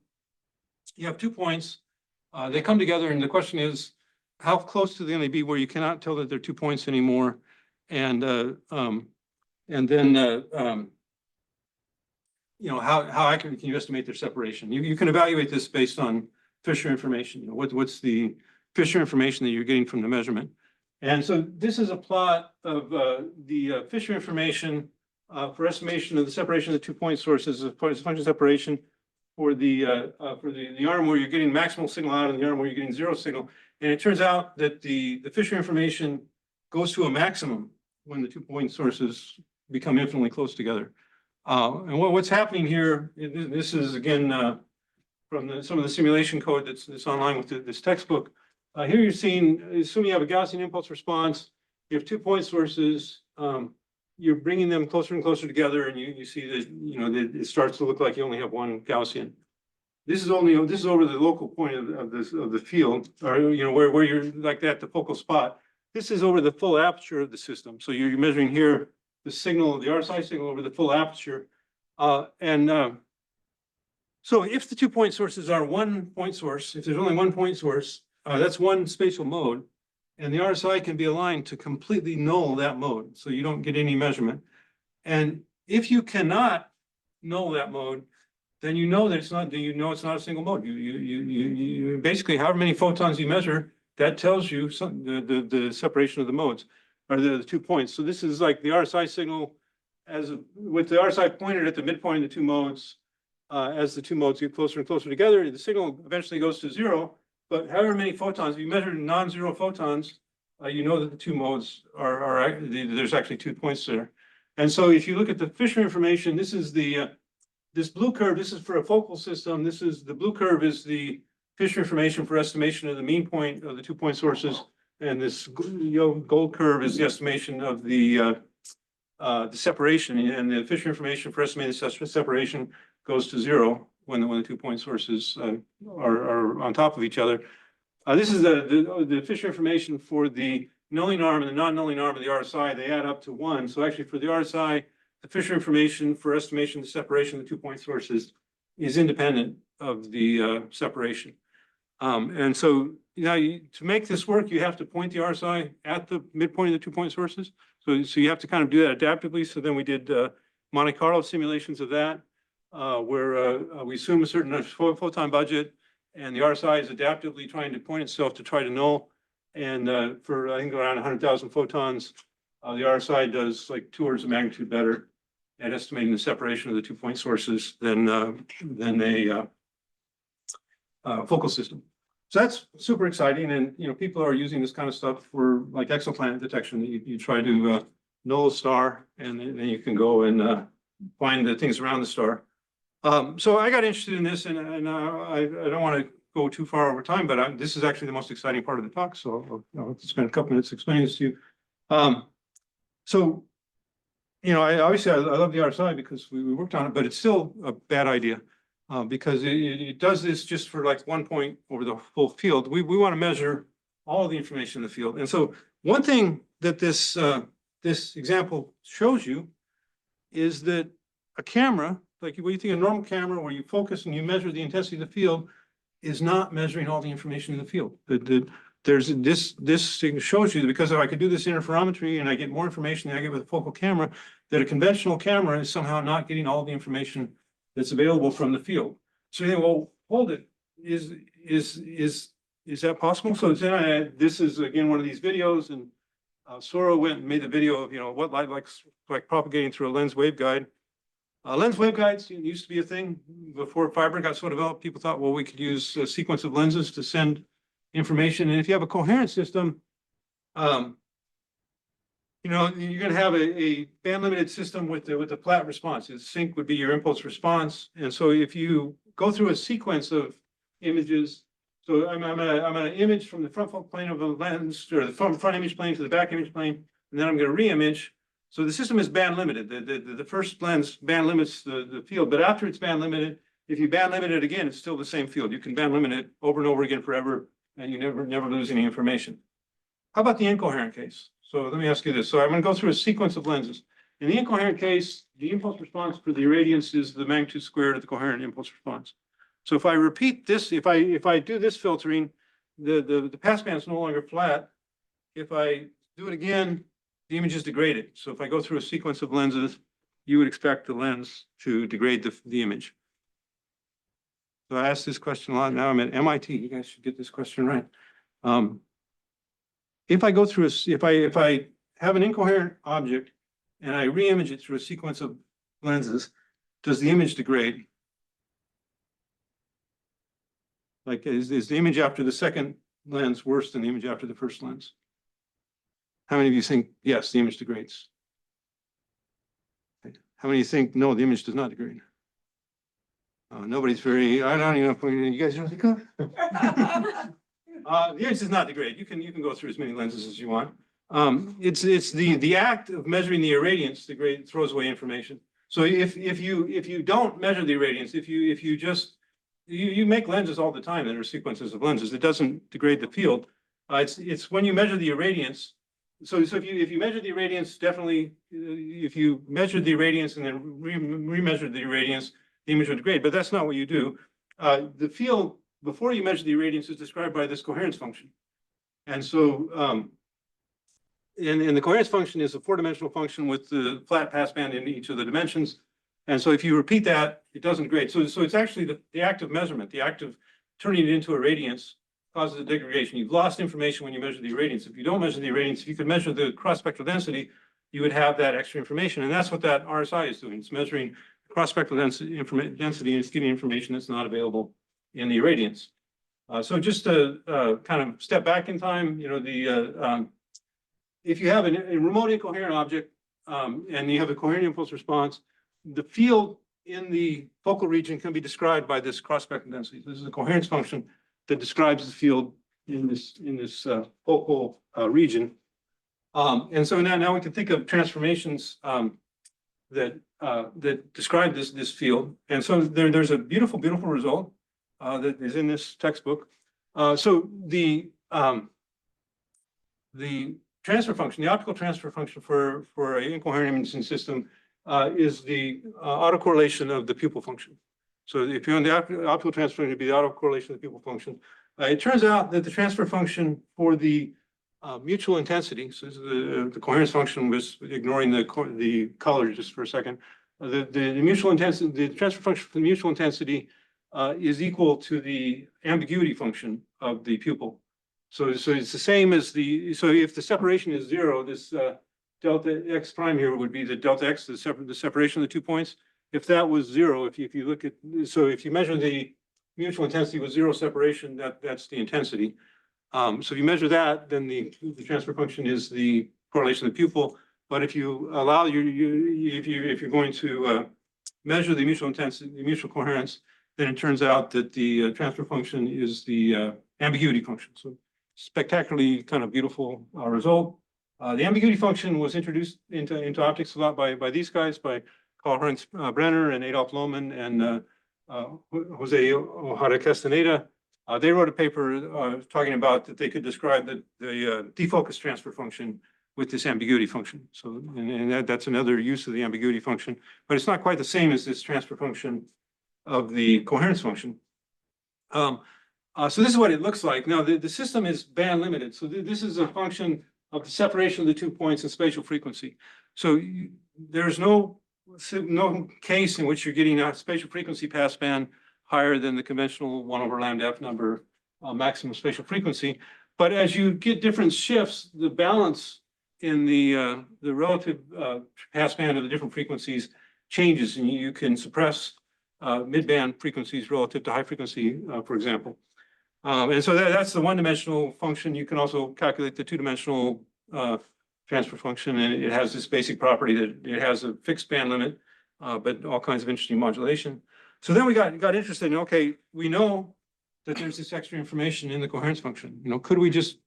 you have 2 points. They come together, and the question is, how close do they only be where you cannot tell that they're 2 points anymore? And then you know, how accurately can you estimate their separation? You can evaluate this based on Fisher information. You know, what's the Fisher information that you're getting from the measurement? And so this is a plot of the Fisher information for estimation of the separation of the 2 point sources as function separation for the arm where you're getting maximal signal out and the arm where you're getting 0 signal. And it turns out that the Fisher information goes to a maximum when the 2 point sources become infinitely close together. And what's happening here, this is again from some of the simulation code that's online with this textbook. Here you're seeing, assuming you have a Gaussian impulse response, you have 2 point sources, you're bringing them closer and closer together, and you see that, you know, that it starts to look like you only have one Gaussian. This is over the local point of the field, or, you know, where you're like that, the focal spot. This is over the full aperture of the system. So you're measuring here the signal, the RSI signal over the full aperture. So if the 2 point sources are 1 point source, if there's only 1 point source, that's one spatial mode, and the RSI can be aligned to completely null that mode, so you don't get any measurement. And if you cannot null that mode, then you know that it's not. It's not a single mode. You basically, however many photons you measure, that tells you the separation of the modes, or the 2 points. So this is like the RSI signal with the RSI pointed at the midpoint of the 2 modes. As the 2 modes get closer and closer together, the signal eventually goes to 0. But however many photons, if you measure non-zero photons, you know that the 2 modes there's actually 2 points there. And so if you look at the Fisher information, this is this blue curve. This is for a focal system. This is the blue curve is the Fisher information for estimation of the mean point of the 2 point sources, and this gold curve is the estimation of the separation. And the Fisher information for estimating the separation goes to 0 when the 2 point sources are on top of each other. This is the Fisher information for the nulling arm and the non-nulling arm of the RSI. They add up to 1. So actually for the RSI, the Fisher information for estimation of the separation of the 2 point sources is independent of the separation. And so now to make this work, you have to point the RSI at the midpoint of the 2 point sources. So you have to kind of do that adaptively. So then we did Monte Carlo simulations of that, where we assume a certain photon budget, and the RSI is adaptively trying to point itself to try to null. And for I think around 100,000 photons, the RSI does like 2 orders of magnitude better at estimating the separation of the 2 point sources than a focal system. So that's super exciting, and you know, people are using this kind of stuff for like exoplanet detection. You try to null a star, and then you can go and find the things around the star. So I got interested in this, and I don't want to go too far over time, but this is actually the most exciting part of the talk. So I'll spend a couple minutes explaining this to you. So, you know, I love the RSI because we worked on it, but it's still a bad idea because it does this just for like 1 point over the full field. We want to measure all the information in the field. And so one thing that this example shows you is that a camera, like what you think a normal camera where you focus and you measure the intensity of the field, is not measuring all the information in the field. There's this thing shows you, because if I could do this interferometry and I get more information than I get with a focal camera, that a conventional camera is somehow not getting all the information that's available from the field. So you think, well, hold it, is that possible? So this is again one of these videos, and Sora went and made the video of what light looks like propagating through a lens waveguide. Lens waveguides used to be a thing before fiber got so developed. People thought, well, we could use a sequence of lenses to send information. And if you have a coherent system, you're going to have a band limited system with the flat response. The sync would be your impulse response. And so if you go through a sequence of images, so I'm gonna image from the front plane of the lens, or the front image plane to the back image plane, and then I'm going to re-image. So the system is band limited. The first lens band limits the field, but after it's band limited, if you band limit it again, it's still the same field. You can band limit it over and over again forever, and you never lose any information. How about the incoherent case? So let me ask you this. So I'm going to go through a sequence of lenses. In the incoherent case, the impulse response for the irradiance is the magnitude squared of the coherent impulse response. So if I repeat this, if I do this filtering, the passband is no longer flat. If I do it again, the image is degraded. So if I go through a sequence of lenses, you would expect the lens to degrade the image. So I asked this question a lot. Now I'm at MIT. You guys should get this question right. If I go through if I have an incoherent object and I re-image it through a sequence of lenses, does the image degrade? Like, is the image after the second lens worse than the image after the first lens? How many of you think, yes, the image degrades? How many of you think, no, the image does not degrade? Nobody's very, I don't even know, you guys really good? The image does not degrade. You can go through as many lenses as you want. It's the act of measuring the irradiance throws away information. So if you don't measure the irradiance, if you just you make lenses all the time that are sequences of lenses, it doesn't degrade the field. It's when you measure the irradiance. So if you measure the irradiance, definitely, if you measure the irradiance and then remeasure the irradiance, the image would degrade. But that's not what you do. The field before you measure the irradiance is described by this coherence function, and so and the coherence function is a four-dimensional function with the flat passband in each of the dimensions. And so if you repeat that, it doesn't degrade. So it's actually the act of measurement, the act of turning it into a radiance causes a degradation. You've lost information when you measure the irradiance. If you don't measure the irradiance, if you could measure the cross-spectral density, you would have that extra information. And that's what that RSI is doing. It's measuring cross-spectral density and it's getting information that's not available in the irradiance. So just to kind of step back in time, if you have a remote incoherent object and you have a coherent impulse response, the field in the focal region can be described by this cross-spectral density. This is a coherence function that describes the field in this focal region. And so now we can think of transformations that describe this field. And so there's a beautiful result that is in this textbook. So the transfer function, the optical transfer function for an incoherent imaging system is the autocorrelation of the pupil function. So if you're on the optical transfer function, it'd be the autocorrelation of the pupil function. It turns out that the transfer function for the mutual intensity, so the coherence function was ignoring the color just for a second. The mutual intensity, the transfer function for the mutual intensity is equal to the ambiguity function of the pupil. So it's the same as so if the separation is zero, this delta x prime here would be the delta x, the separation of the 2 points. If that was zero, if you look at, so if you measure the mutual intensity with zero separation, that's the intensity. So if you measure that, then the transfer function is the correlation of the pupil. But if you allow if you're going to measure the mutual intensity, the mutual coherence, then it turns out that the transfer function is the ambiguity function. So spectacularly kind of beautiful result. The ambiguity function was introduced into optics a lot by these guys, by Carl Heinz Brenner and Adolf Lohmann and Jose Ojeda Castaneda. They wrote a paper talking about that they could describe the defocus transfer function with this ambiguity function. So, and that's another use of the ambiguity function, but it's not quite the same as this transfer function of the coherence function. So this is what it looks like. Now, the system is band limited. So this is a function of the separation of the 2 points in spatial frequency. So there's no case in which you're getting a spatial frequency passband higher than the conventional 1 over lambda f number maximum spatial frequency. But as you get different shifts, the balance in the relative passband of the different frequencies changes, and you can suppress mid-band frequencies relative to high frequency, for example. And so that's the one-dimensional function. You can also calculate the two-dimensional transfer function, and it has this basic property that it has a fixed band limit, but all kinds of interesting modulation. So then we got interested in, okay, we know that there's this extra information in the coherence function. You know, could we just,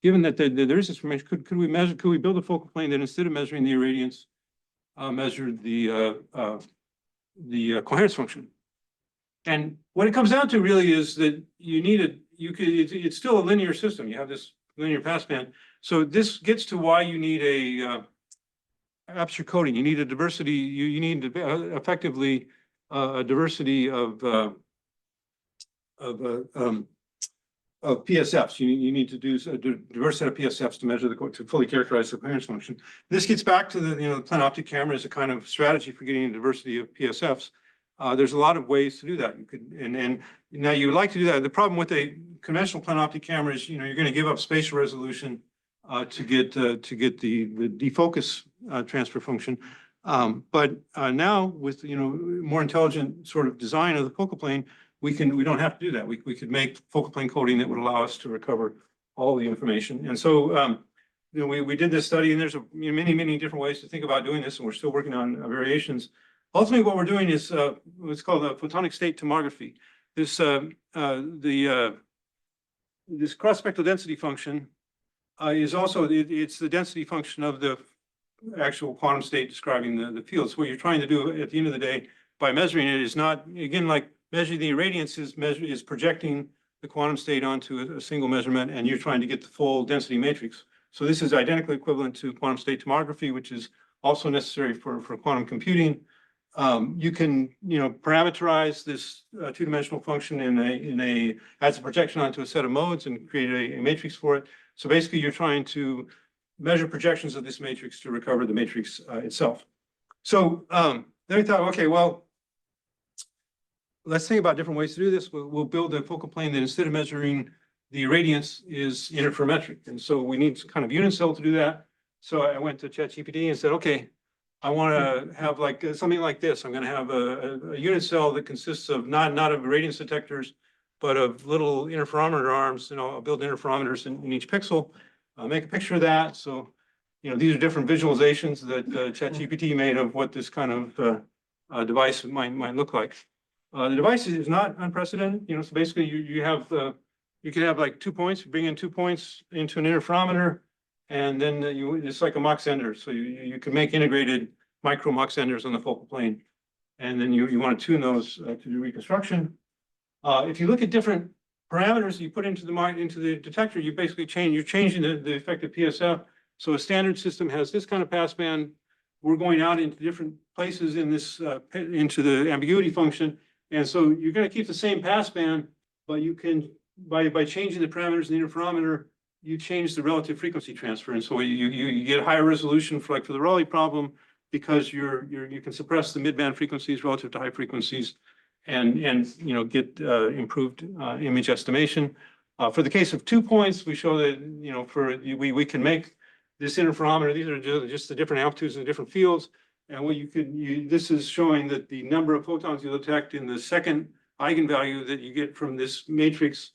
given that there is this information, could we build a focal plane that instead of measuring the irradiance, measured the coherence function? And what it comes down to really is that you need it's still a linear system. You have this linear passband. So this gets to why you need a aperture coating. You need a diversity. You need effectively a diversity of PSFs. You need to do a diverse set of PSFs to measure to fully characterize the coherence function. This gets back to the planoptic camera as a kind of strategy for getting a diversity of PSFs. There's a lot of ways to do that. You could, and now you would like to do that. The problem with a conventional planoptic camera is, you're going to give up spatial resolution to get the defocus transfer function. But now with more intelligent sort of design of the focal plane, we don't have to do that. We could make focal plane coating that would allow us to recover all the information. And so we did this study, and there's many different ways to think about doing this, and we're still working on variations. Ultimately, what we're doing is what's called a photonic state tomography. This this cross-spectral density function is also it's the density function of the actual quantum state describing the field. So what you're trying to do at the end of the day by measuring it is not, again, like measuring the irradiance is projecting the quantum state onto a single measurement, and you're trying to get the full density matrix. So this is identically equivalent to quantum state tomography, which is also necessary for quantum computing. You can, parameterize this two-dimensional function as a projection onto a set of modes and create a matrix for it. So basically, you're trying to measure projections of this matrix to recover the matrix itself. So then we thought, okay, well, let's think about different ways to do this. We'll build a focal plane that instead of measuring the irradiance is interferometric. And so we need kind of unit cell to do that. So I went to ChatGPT and said, okay, I want to have like something like this. I'm going to have a unit cell that consists of not of irradiance detectors, but of little interferometer arms. I'll build interferometers in each pixel. I'll make a picture of that. So, these are different visualizations that ChatGPT made of what this kind of device might look like. The device is not unprecedented. So basically, you could have like 2 points. You bring in 2 points into an interferometer, and then it's like a Mach Zehnder. So you can make integrated micro Mach Zehnders on the focal plane, and then you want to tune those to do reconstruction. If you look at different parameters you put into the detector, you're changing the effective PSF. So a standard system has this kind of passband. We're going out into different places in this into the ambiguity function, and so you're going to keep the same passband, but you can by changing the parameters in the interferometer, you change the relative frequency transfer, and so you get higher resolution for the Raleigh problem, because you can suppress the mid-band frequencies relative to high frequencies, and get improved image estimation. For the case of 2 points, we show that we can make this interferometer. These are just the different amplitudes in the different fields, and this is showing that the number of photons you detect in the second eigenvalue that you get from this matrix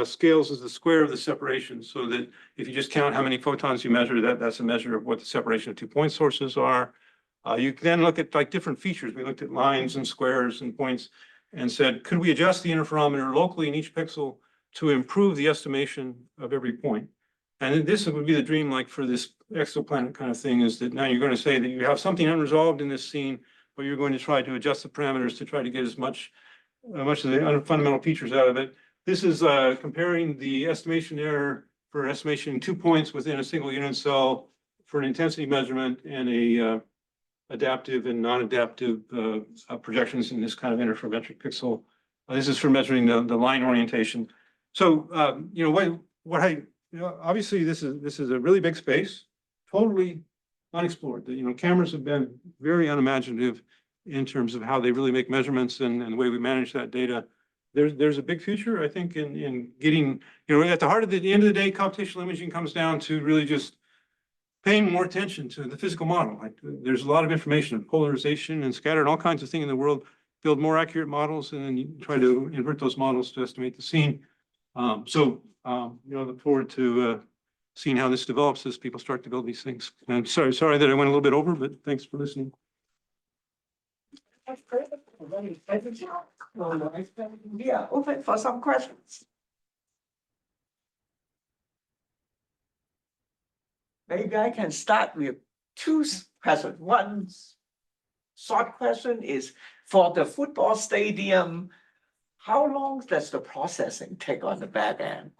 scales as the square of the separation, so that if you just count how many photons you measure, that's a measure of what the separation of 2 point sources are. You can then look at different features. We looked at lines and squares and points and said, could we adjust the interferometer locally in each pixel to improve the estimation of every point? And this would be the dream, for this exoplanet kind of thing, is that now you're going to say that you have something unresolved in this scene, but you're going to try to adjust the parameters to try to get as much of the fundamental features out of it. This is comparing the estimation error for estimation 2 points within a single unit cell for an intensity measurement and a adaptive and non-adaptive projections in this kind of interferometric pixel. This is for measuring the line orientation. So obviously this is a really big space, totally unexplored. Cameras have been very unimaginative in terms of how they really make measurements and the way we manage that data. There's a big future, I think, in getting, at the heart of the end of the day, computational imaging comes down to really just paying more attention to the physical model. Like there's a lot of information, polarization and scatter and all kinds of things in the world. Build more accurate models and then you try to invert those models to estimate the scene. Look forward to seeing how this develops as people start to build these things. And sorry that I went a little bit over, but thanks for listening. That's great. We are open for some questions. Maybe I can start with two questions. One short question is, for the football stadium, how long does the processing take on the back end?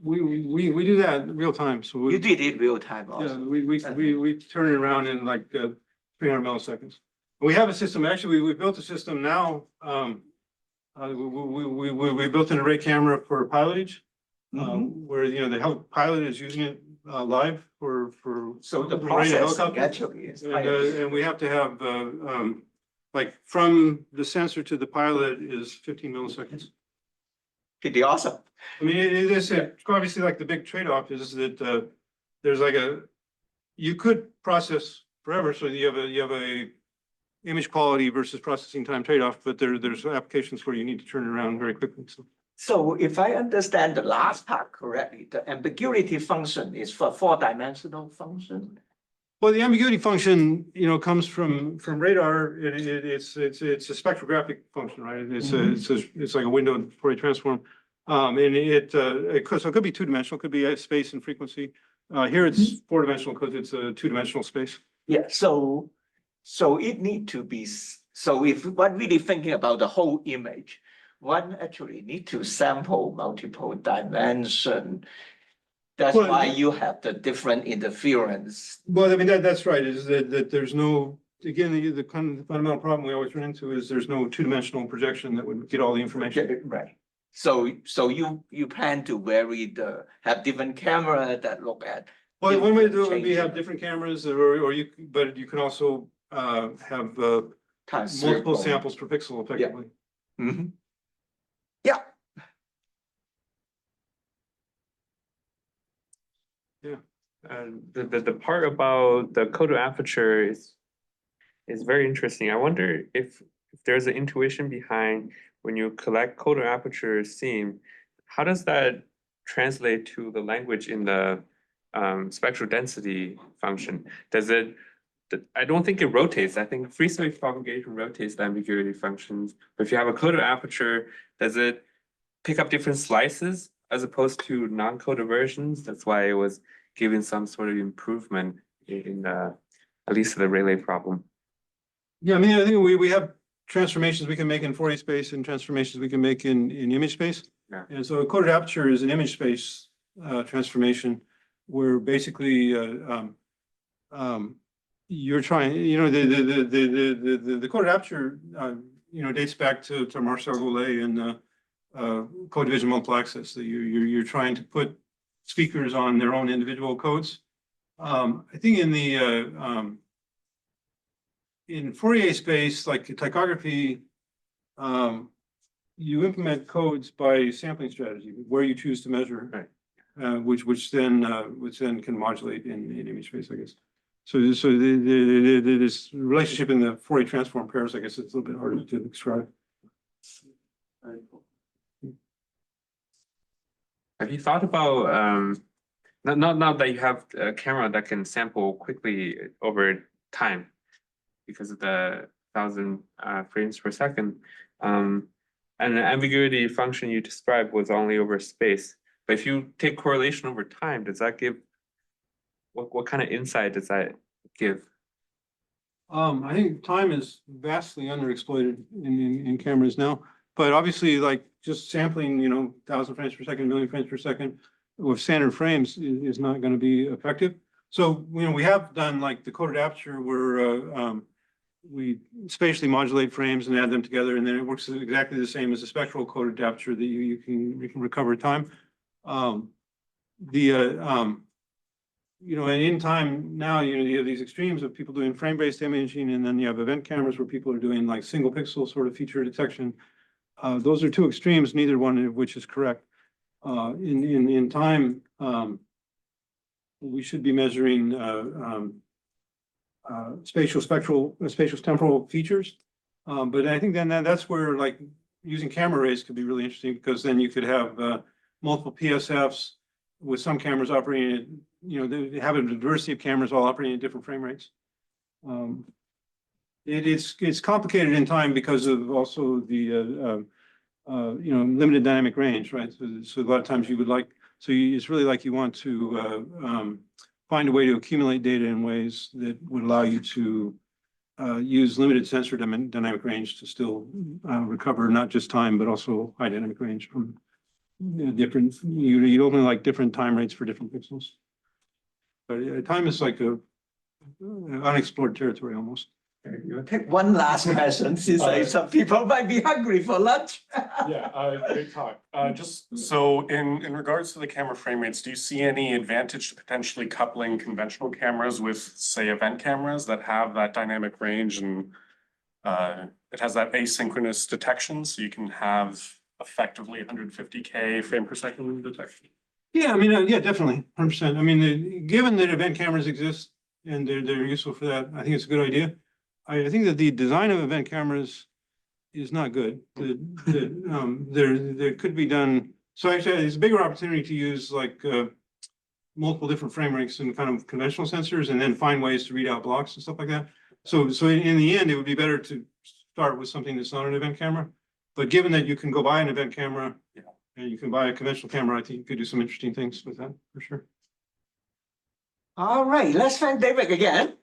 We do that in real time. So you did it real time also. Yeah, we turn it around in like 300 milliseconds. We have a system. Actually, we built a system now. We built an array camera for pilotage, where the pilot is using it live for so the process actually is and we have to have like from the sensor to the pilot is 15 milliseconds. Pretty awesome. I mean, it is obviously like the big trade-off is that there's like you could process forever, so you have a image quality versus processing time trade-off, but there's applications where you need to turn it around very quickly. So if I understand the last part correctly, the ambiguity function is for four-dimensional function. Well, the ambiguity function, comes from radar. It's a spectrographic function, right? It's like a window Fourier transform, and it could be two-dimensional, could be space and frequency. Here it's four-dimensional because it's a two-dimensional space. Yeah. So it need to be. So if one really thinking about the whole image, one actually need to sample multiple dimension. That's why you have the different interference. Well, I mean, that's right, is that there's no, again, the kind of fundamental problem we always run into is there's no two-dimensional projection that would get all the information. Right. So you plan to have different camera that look at. Well, one way to do it would be have different cameras, but you can also have multiple samples per pixel effectively. Yeah. Mm-hmm. Yeah. Yeah. The part about the coda aperture is very interesting. I wonder if there's an intuition behind when you collect coda aperture seam, how does that translate to the language in the spectral density function? Does it? I don't think it rotates. I think free space propagation rotates the ambiguity functions. But if you have a coda aperture, does it pick up different slices as opposed to non-coda versions? That's why it was giving some sort of improvement in at least the Rayleigh problem. Yeah, I mean, I think we have transformations we can make in Fourier space and transformations we can make in image space. Yeah. And so a coded aperture is an image space transformation where basically you're trying, the coded aperture, dates back to Marcel Goulet and code division multiple access. That you're trying to put speakers on their own individual codes. I think in Fourier space, like tychography, you implement codes by sampling strategy, where you choose to measure, right. which then can modulate in image space, I guess. So this relationship in the Fourier transform pairs, I guess it's a little bit harder to describe. Have you thought about not that you have a camera that can sample quickly over time because of the 1,000 frames per second, and the ambiguity function you described was only over space. But if you take correlation over time, does that give what kind of insight does that give? I think time is vastly underexploited in cameras now, but obviously, like just sampling, 1,000 frames per second, 1,000,000 frames per second with standard frames is not going to be effective. So, we have done like the coded aperture where we spatially modulate frames and add them together, and then it works exactly the same as the spectral coded aperture that you can recover time. And in time now, you have these extremes of people doing frame-based imaging, and then you have event cameras where people are doing like single pixel sort of feature detection. Those are two extremes, neither one of which is correct. In time, we should be measuring spatial temporal features. But I think then that's where like using camera arrays could be really interesting, because then you could have multiple PSFs with some cameras operating at, they have a diversity of cameras all operating at different frame rates. It's complicated in time because of also the limited dynamic range, right? So a lot of times you would like, it's really like you want to find a way to accumulate data in ways that would allow you to use limited sensor dynamic range to still recover not just time, but also high dynamic range from different, you'd only like different time rates for different pixels. But time is like a unexplored territory almost. You take one last question, since some people might be hungry for lunch. Yeah, great talk. Just so in regards to the camera frame rates, do you see any advantage to potentially coupling conventional cameras with, say, event cameras that have that dynamic range and it has that asynchronous detection, so you can have effectively 150K frame per second detection? Yeah, I mean, yeah, definitely, 100%. I mean, given that event cameras exist and they're useful for that, I think it's a good idea. I think that the design of event cameras is not good. There could be done. So actually, it's a bigger opportunity to use like multiple different frame rates and kind of conventional sensors, and then find ways to read out blocks and stuff like that. So in the end, it would be better to start with something that's not an event camera. But given that you can go buy an event camera, and you can buy a conventional camera, I think you could do some interesting things with that for sure. All right, let's thank David again.